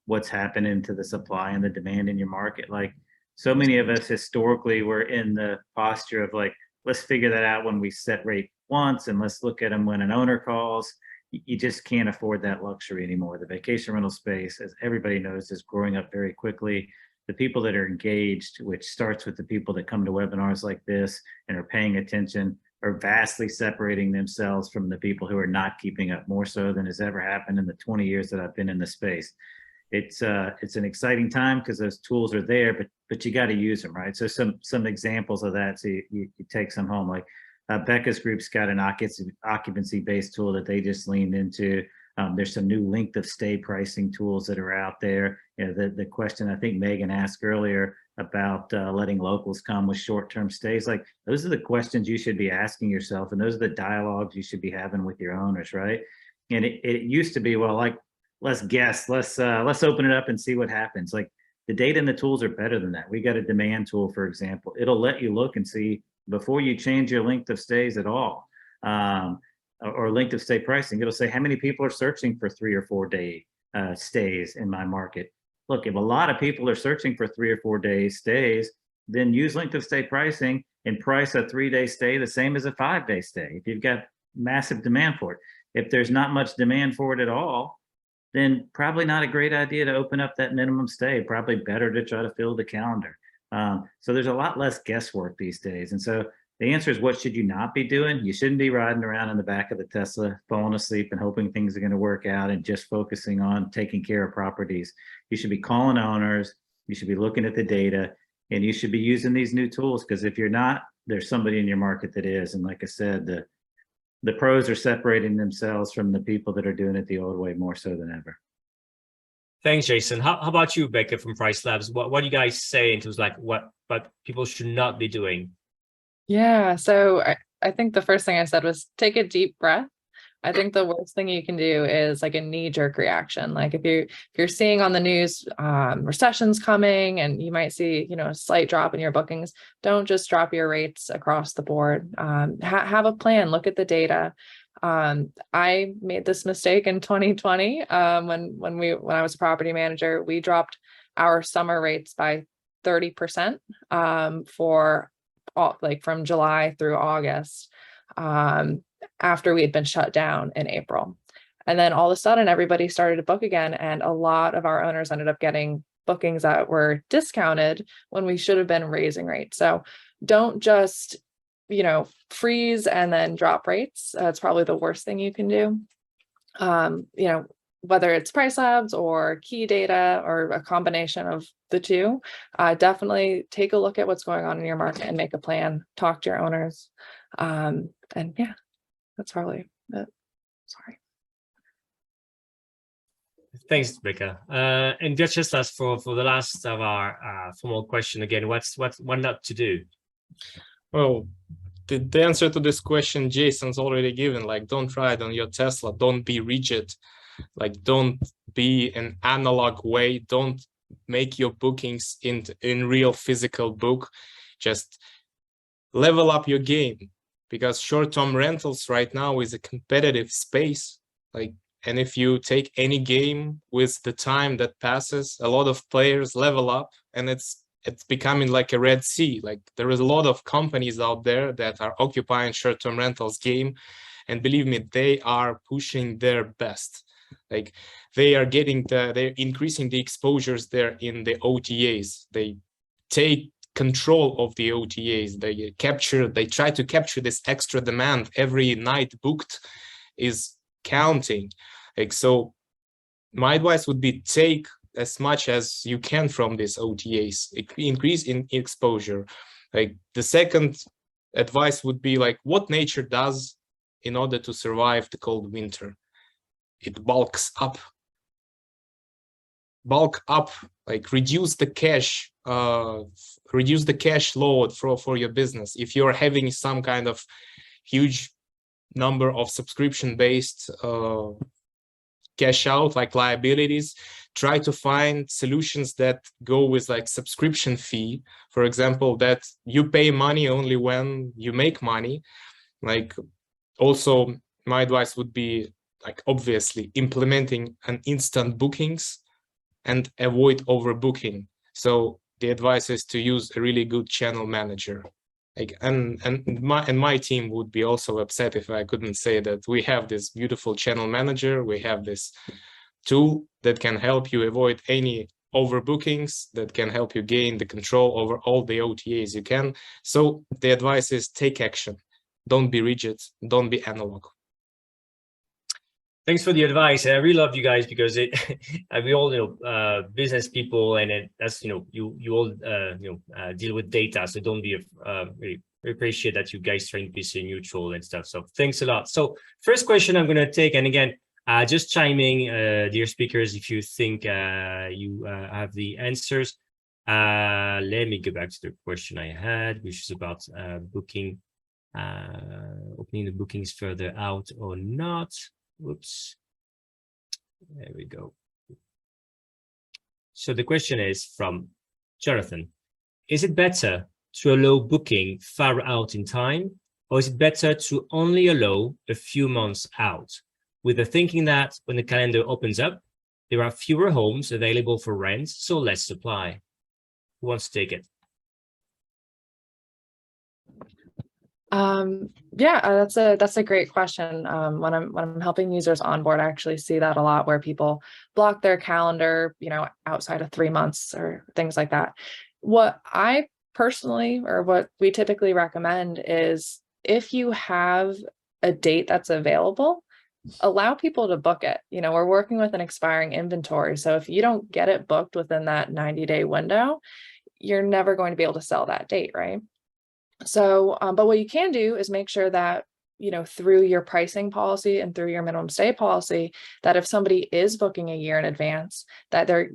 what's happening to the supply and the demand in your market. Like so many of us historically were in the posture of like, let's figure that out when we set rate once and let's look at them when an owner calls. You just can't afford that luxury anymore. The vacation rental space, as everybody knows, is growing up very quickly. The people that are engaged, which starts with the people that come to webinars like this and are paying attention, are vastly separating themselves from the people who are not keeping up, more so than has ever happened in the 20 years that I've been in the space. It's an exciting time because those tools are there, but you got to use them, right? So some examples of that, so you take some home. Like Becca's group's got an occupancy-based tool that they just leaned into. There's some new length of stay pricing tools that are out there. The question I think Megan asked earlier about letting locals come with short-term stays, like those are the questions you should be asking yourself, and those are the dialogues you should be having with your owners, right? And it used to be, well, like, let's guess, let's open it up and see what happens. Like the data and the tools are better than that. We got a demand tool, for example. It'll let you look and see before you change your length of stays at all. Or length of stay pricing, it'll say how many people are searching for 3 or 4 day stays in my market. Look, if a lot of people are searching for 3 or 4 day stays, then use length of stay pricing and price a 3-day stay the same as a 5-day stay if you've got massive demand for it. If there's not much demand for it at all, then probably not a great idea to open up that minimum stay. Probably better to try to fill the calendar. So there's a lot less guesswork these days. And so the answer is, what should you not be doing? You shouldn't be riding around in the back of the Tesla, falling asleep and hoping things are going to work out and just focusing on taking care of properties. You should be calling owners. You should be looking at the data, and you should be using these new tools, because if you're not, there's somebody in your market that is. And like I said, the pros are separating themselves from the people that are doing it the old way more so than ever. Thanks, Jason. How about you, Becca from Pricelabs? What do you guys say in terms of like what people should not be doing? Yeah, so I think the first thing I said was take a deep breath I think the worst thing you can do is like a knee-jerk reaction. Like if you're seeing on the news recession's coming and you might see, you know, a slight drop in your bookings, don't just drop your rates across the board. Have a plan, look at the data. I made this mistake in 2020 when I was a property manager. We dropped our summer rates by 30% for all, like from July through August, after we had been shut down in April. And then all of a sudden everybody started to book again, and a lot of our owners ended up getting bookings that were discounted when we should have been raising rates. So don't just, you know, freeze and then drop rates. That's probably the worst thing you can do. You know, whether it's Pricelabs or key data or a combination of the two, definitely take a look at what's going on in your market and make a plan, talk to your owners. And yeah, that's probably it. Sorry. Thanks, Becca. And just as for the last of our formal question again, what not to do? Well, the answer to this question, Jason's already given. Like, don't ride on your Tesla. Don't be rigid. Like, don't be an analog way. Don't make your bookings in real physical book. Just level up your game, because short-term rentals right now is a competitive space. Like, and if you take any game with the time that passes, a lot of players level up, and it's becoming like a Red Sea. Like, there is a lot of companies out there that are occupying short-term rentals game, and believe me, they are pushing their best. Like, they're increasing the exposures there in the OTAs. They take control of the OTAs. They try to capture this extra demand. Every night booked is counting. Like, so my advice would be take as much as you can from these OTAs, increase in exposure. Like, the second advice would be like what nature does in order to survive the cold winter. It bulks up. Bulk up, like reduce the cash load for your business. If you're having some kind of huge number of subscription-based cash out, like liabilities, try to find solutions that go with like subscription fee, for example, that you pay money only when you make money. Like, also my advice would be like obviously implementing an instant bookings and avoid overbooking. So the advice is to use a really good channel manager. Like, and my team would be also upset if I couldn't say that we have this beautiful channel manager. We have this tool that can help you avoid any overbookings, that can help you gain the control over all the OTAs you can. So the advice is take action. Don't be rigid. Don't be analog. Thanks for the advice. I really love you guys because we all business people, and that's you all deal with data. So don't be we appreciate that you guys trying to be so neutral and stuff. So thanks a lot. So first question I'm going to take, and again, just chiming, dear speakers, if you think you have the answers. Let me go back to the question I had, which is about booking, opening the bookings further out or not. Whoops. There we go. So the question is from Jonathan. Is it better to allow booking far out in time, or is it better to only allow a few months out, with the thinking that when the calendar opens up, there are fewer homes available for rent, so less supply? Who wants to take it? Yeah, that's a great question. When I'm helping users onboard, I actually see that a lot, where people block their calendar, outside of 3 months or things like that. What I personally, or what we typically recommend, is if you have a date that's available, allow people to book it. We're working with an expiring inventory. So if you don't get it booked within that 90-day window, you're never going to be able to sell that date, right? So, but what you can do is make sure that, through your pricing policy and through your minimum stay policy, that if somebody is booking a year in advance, that they're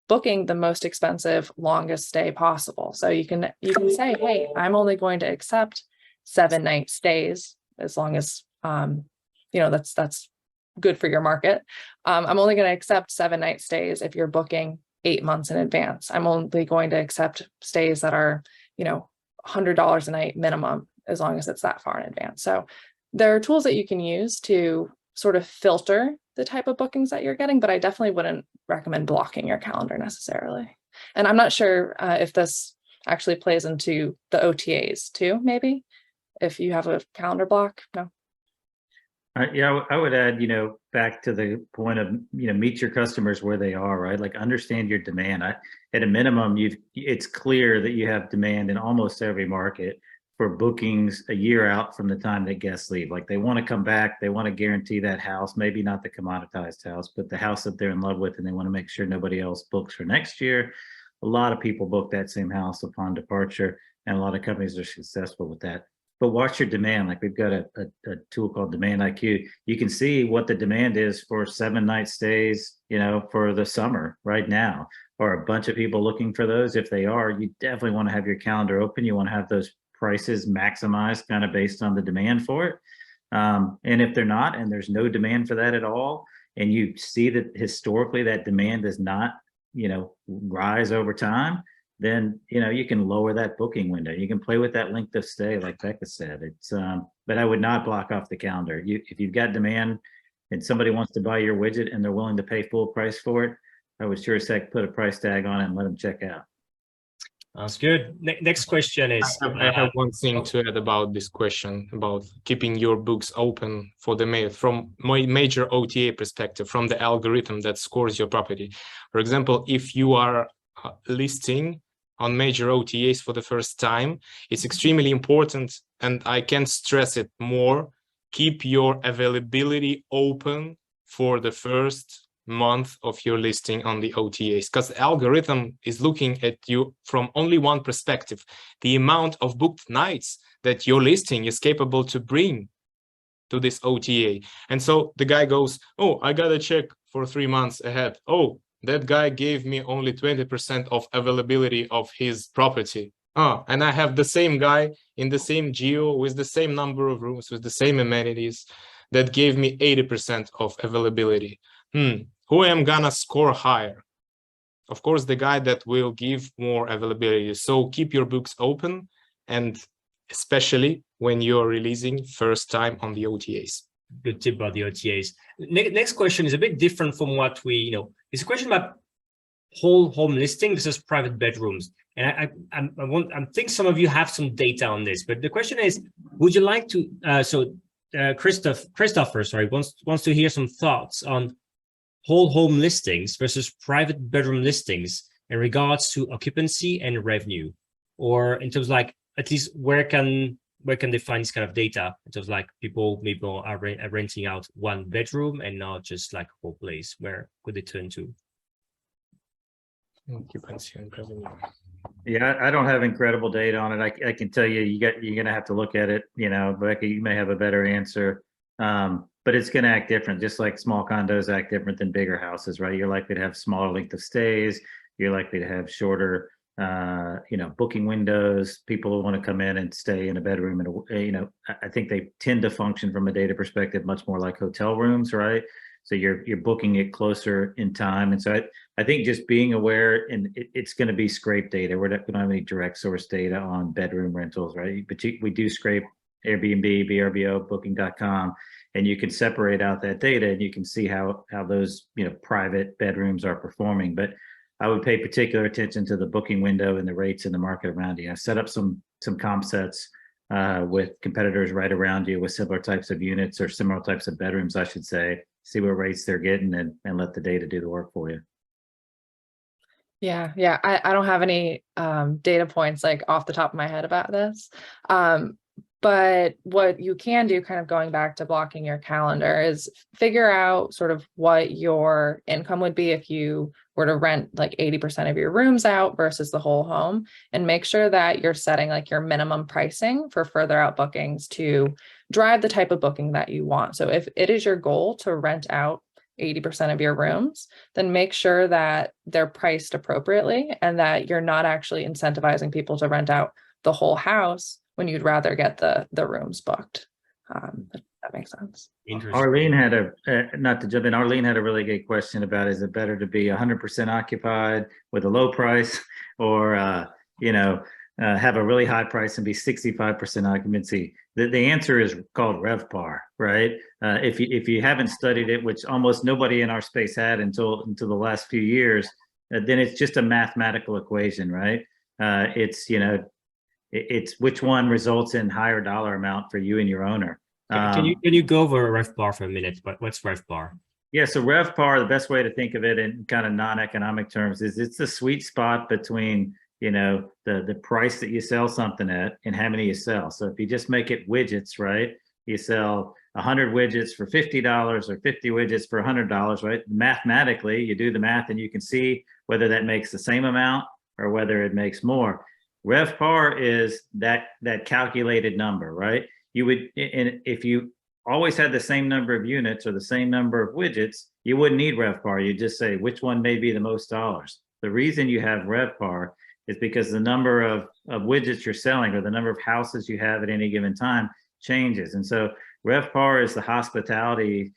booking the most expensive, longest stay possible. So you can say, hey, I'm only going to accept 7-night stays as long as that's good for your market. I'm only going to accept 7-night stays if you're booking 8 months in advance. I'm only going to accept stays that are, $100 a night minimum, as long as it's that far in advance. So there are tools that you can use to sort of filter the type of bookings that you're getting, but I definitely wouldn't recommend blocking your calendar necessarily. And I'm not sure if this actually plays into the OTAs too, maybe, if you have a calendar block. No. Yeah, I would add, back to the point of, meet your customers where they are, right? Like understand your demand. At a minimum, it's clear that you have demand in almost every market for bookings a year out from the time that guests leave. Like they want to come back, they want to guarantee that house, maybe not the commoditized house, but the house that they're in love with, and they want to make sure nobody else books for next year. A lot of people book that same house upon departure, and a lot of companies are successful with that. But watch your demand. Like we've got a tool called Demand IQ. You can see what the demand is for 7-night stays, for the summer right now. Or a bunch of people looking for those. If they are, you definitely want to have your calendar open. You want to have those prices maximized kind of based on the demand for it. And if they're not, and there's no demand for that at all, and you see that historically that demand does not, rise over time, then you can lower that booking window. You can play with that length of stay, like Becca said. It's but I would not block off the calendar. If you've got demand and somebody wants to buy your widget and they're willing to pay full price for it, I would sure as heck put a price tag on it and let them check out. That's good. Next question is, I have one thing to add about this question about keeping your books open for the from my major OTA perspective, from the algorithm that scores your property. For example, if you are listing on major OTAs for the first time, it's extremely important, and I can't stress it more, keep your availability open for the first month of your listing on the OTAs, because the algorithm is looking at you from only one perspective, the amount of booked nights that your listing is capable to bring to this OTA. And so the guy goes, oh, I gotta check for 3 months ahead. Oh, that guy gave me only 20% of availability of his property. And I have the same guy in the same geo with the same number of rooms, with the same amenities, that gave me 80% of availability. Who am gonna score higher? Of course, the guy that will give more availability. So keep your books open, and especially when you're releasing first time on the OTAs. Good tip about the OTAs. Next question is a bit different from what we, it's a question about whole home listing versus private bedrooms. And I think some of you have some data on this, but the question is, would you like to, Christopher, sorry, wants to hear some thoughts on whole home listings versus private bedroom listings in regards to occupancy and revenue, or in terms of like, at least where can they find this kind of data in terms of like people maybe are renting out one bedroom and not just like a whole place? Where could they turn to? Occupancy and revenue. Yeah, I don't have incredible data on it. I can tell you're gonna have to look at it. Becca, you may have a better answer. But it's going to act different, just like small condos act different than bigger houses, right? You're likely to have smaller length of stays. You're likely to have shorter, booking windows. People who want to come in and stay in a bedroom, and I think they tend to function from a data perspective much more like hotel rooms, right? So you're booking it closer in time, and so I think just being aware, and it's going to be scrape data. We're not going to have any direct source data on bedroom rentals, right? But we do scrape Airbnb, VRBO, Booking.com. And you can separate out that data, and you can see how those private bedrooms are performing. But I would pay particular attention to the booking window and the rates in the market around you. I set up some comp sets with competitors right around you with similar types of units, or similar types of bedrooms, I should say. See what rates they're getting, and let the data do the work for you. Yeah. I don't have any data points like off the top of my head about this. But what you can do, kind of going back to blocking your calendar, is figure out sort of what your income would be if you were to rent like 80% of your rooms out versus the whole home, and make sure that you're setting like your minimum pricing for further out bookings to drive the type of booking that you want. So if it is your goal to rent out 80% of your rooms, then make sure that they're priced appropriately and that you're not actually incentivizing people to rent out the whole house when you'd rather get the rooms booked. That makes sense. Interesting. Arlene had not to jump in, Arlene had a really good question about, is it better to be 100% occupied with a low price or, have a really high price and be 65% occupancy? The answer is called RevPAR, right? If you haven't studied it, which almost nobody in our space had until the last few years, then it's just a mathematical equation, right? It's which one results in higher dollar amount for you and your owner. Can you go over RevPAR for a minute? What's RevPAR? Yeah, so RevPAR, the best way to think of it in kind of non-economic terms is it's the sweet spot between, the price that you sell something at and how many you sell. So if you just make it widgets, right? You sell 100 widgets for $50 or 50 widgets for $100, right? Mathematically, you do the math and you can see whether that makes the same amount or whether it makes more. RevPAR is that calculated number, right? You would, and if you always had the same number of units or the same number of widgets, you wouldn't need RevPAR. You just say which one may be the most dollars. The reason you have RevPAR is because the number of widgets you're selling or the number of houses you have at any given time changes. And so RevPAR is the hospitality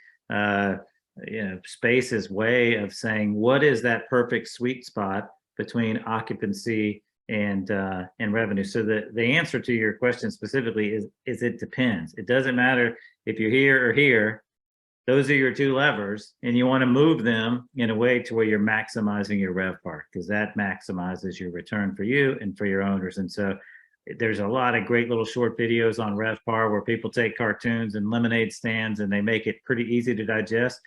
space's way of saying, what is that perfect sweet spot between occupancy and revenue? So the answer to your question specifically is it depends. It doesn't matter if you're here or here. Those are your two levers, and you want to move them in a way to where you're maximizing your RevPAR, because that maximizes your return for you and for your owners. And so there's a lot of great little short videos on RevPAR where people take cartoons and lemonade stands and they make it pretty easy to digest.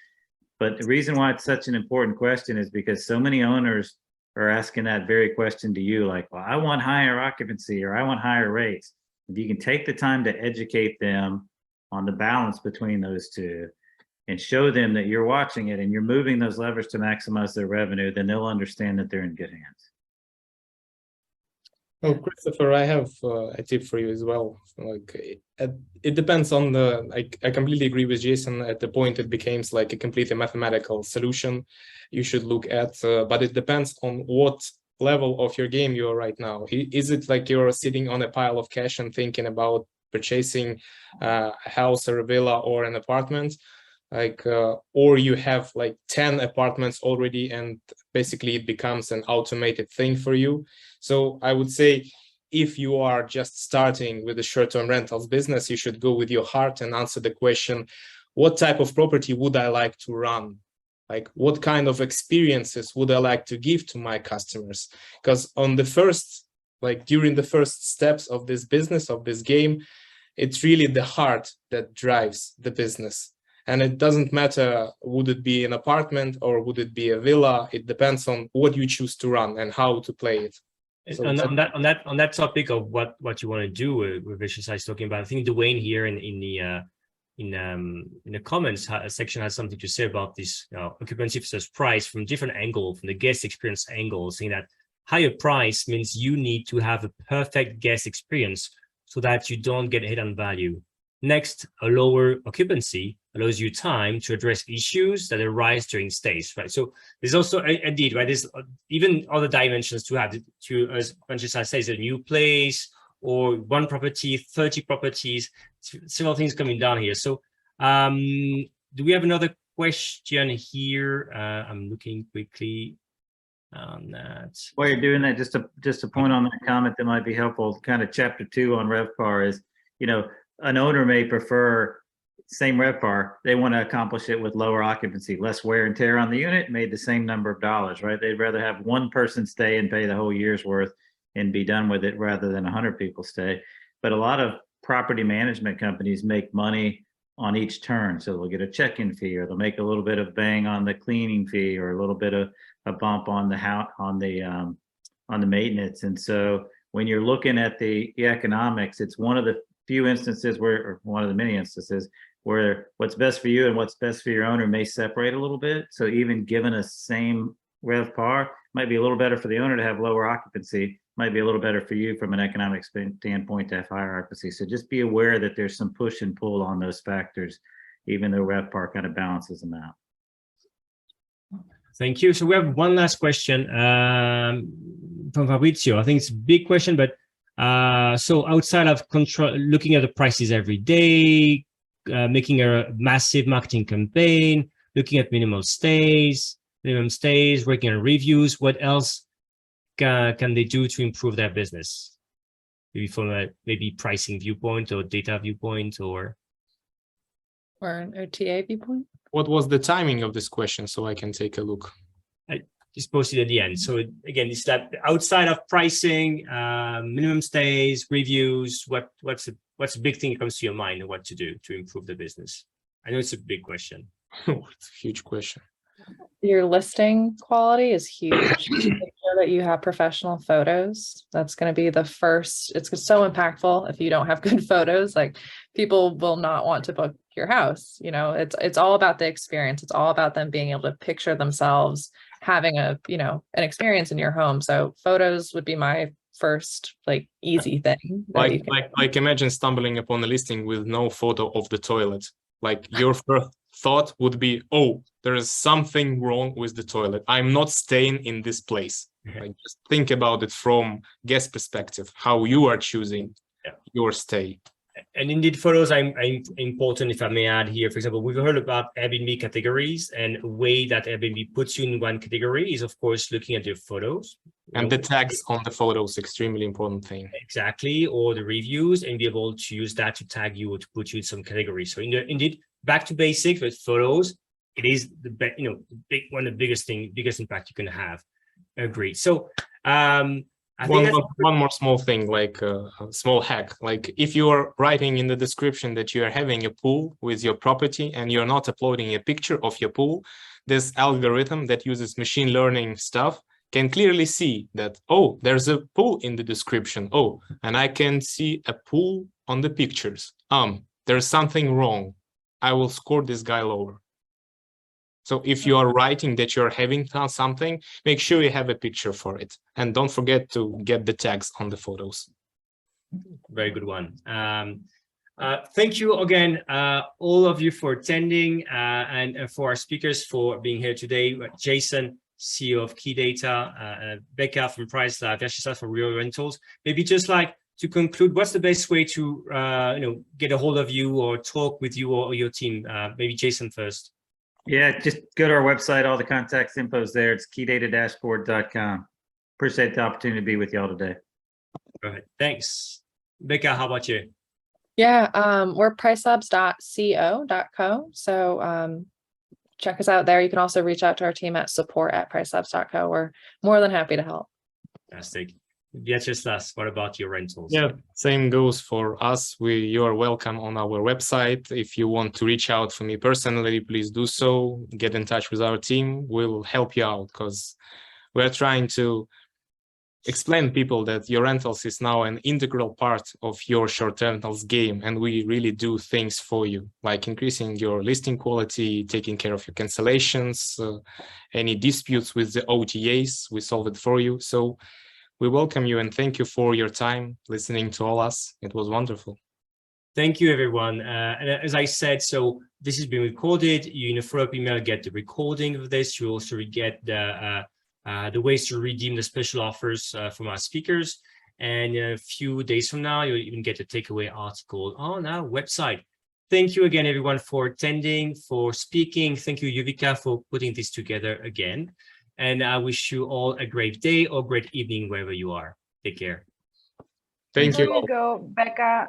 But the reason why it's such an important question is because so many owners are asking that very question to you, like, well, I want higher occupancy or I want higher rates. If you can take the time to educate them on the balance between those two and show them that you're watching it and you're moving those levers to maximize their revenue, then they'll understand that they're in good hands. Oh, Christopher, I have a tip for you as well. Like, it depends on I completely agree with Jason. At the point it becomes like a completely mathematical solution you should look at, but it depends on what level of your game you are right now. Is it like you're sitting on a pile of cash and thinking about purchasing a house or a villa or an apartment? Or you have like 10 apartments already and basically it becomes an automated thing for you. So I would say if you are just starting with the short-term rentals business, you should go with your heart and answer the question, what type of property would I like to run? Like, what kind of experiences would I like to give to my customers? Because on the first, during the first steps of this business, of this game, it's really the heart that drives the business. And it doesn't matter, would it be an apartment or would it be a villa? It depends on what you choose to run and how to play it. So on that topic of what you want to do with exercise talking about, I think Dwayne here in the comments section has something to say about this occupancy versus price from different angle, from the guest experience angle, saying that higher price means you need to have a perfect guest experience so that you don't get hit on value. Next, a lower occupancy allows you time to address issues that arise during stays, right? So there's also, indeed, right, there's even other dimensions to have to, as Francesca says, a new place or one property, 30 properties, several things coming down here. So do we have another question here? I'm looking quickly on that. While you're doing that, just to point on that comment that might be helpful, kind of chapter 2 on RevPAR is, an owner may prefer same RevPAR. They want to accomplish it with lower occupancy, less wear and tear on the unit, made the same number of dollars, right? They'd rather have one person stay and pay the whole year's worth and be done with it rather than 100 people stay. But a lot of property management companies make money on each turn. So they'll get a check-in fee, or they'll make a little bit of bang on the cleaning fee, or a little bit of a bump on the maintenance. And so when you're looking at the economics, it's one of the few instances where, or one of the many instances where what's best for you and what's best for your owner may separate a little bit. So even given a same RevPAR, might be a little better for the owner to have lower occupancy, might be a little better for you from an economic standpoint to have higher occupancy. So just be aware that there's some push and pull on those factors, even though RevPAR kind of balances them out. Thank you. So we have one last question from Fabrizio. I think it's a big question, but so outside of control, looking at the prices every day, making a massive marketing campaign, looking at minimum stays, working on reviews. What else can they do to improve their business? Maybe from a pricing viewpoint or data viewpoint or an OTA viewpoint. What was the timing of this question so I can take a look? I just posted at the end. So again, it's that outside of pricing, minimum stays, reviews, what's a big thing that comes to your mind and what to do to improve the business? I know it's a big question. It's a huge question. Your listing quality is huge. Make sure that you have professional photos. That's going to be the first. It's so impactful. If you don't have good photos, like people will not want to book your house. You know, it's all about the experience. It's all about them being able to picture themselves having an experience in your home. So photos would be my first easy thing. Like imagine stumbling upon a listing with no photo of the toilet. Like your first thought would be, oh, there is something wrong with the toilet. I'm not staying in this place. Like, just think about it from guest perspective, how you are choosing your stay. And indeed, photos are important, if I may add here. For example, we've heard about Airbnb categories, and a way that Airbnb puts you in one category is, of course, looking at your photos. And the tags on the photos, extremely important thing. Exactly, or the reviews, and be able to use that to tag you or to put you in some category. So indeed, back to basics with photos, it is one of the biggest impact you can have. Agreed. So one more small thing, like a small hack. Like if you are writing in the description that you are having a pool with your property and you're not uploading a picture of your pool, this algorithm that uses machine learning stuff can clearly see that, oh, there's a pool in the description. Oh, and I can see a pool on the pictures. There's something wrong. I will score this guy lower. So if you are writing that you're having something, make sure you have a picture for it. And don't forget to get the tags on the photos. Very good one. Thank you again, all of you for attending and for our speakers for being here today. Jason, CEO of Key Data, Becca from Pricelabs, Yashisa from Your.Rentals. Maybe just like to conclude, what's the best way to get a hold of you or talk with you or your team? Maybe Jason first. Yeah, just go to our website. All the contact info is there. It's keydatadashboard.com. Appreciate the opportunity to be with y'all today. Go ahead. Thanks. Becca, how about you? Yeah, we're pricelabs.co.co. So check us out there. You can also reach out to our team at support@pricelabs.co. We're more than happy to help. Fantastic. Vyacheslav, what about Your.Rentals? Yeah, same goes for us. You are welcome on our website. If you want to reach out to me personally, please do so. Get in touch with our team. We'll help you out because we're trying to explain to people that Your.Rentals is now an integral part of your short-term rentals game, and we really do things for you, like increasing your listing quality, taking care of your cancellations, any disputes with the OTAs, we solve it for you. So we welcome you and thank you for your time listening to all us. It was wonderful. Thank you, everyone. And as I said, so this has been recorded. You in a follow-up email get the recording of this. You also get the ways to redeem the special offers from our speakers. And a few days from now, you'll even get a takeaway article on our website. Thank you again, everyone, for attending, for speaking. Thank you, Yuvika, for putting this together again. And I wish you all a great day or great evening wherever you are. Take care. Thank you. Before you go, Becca,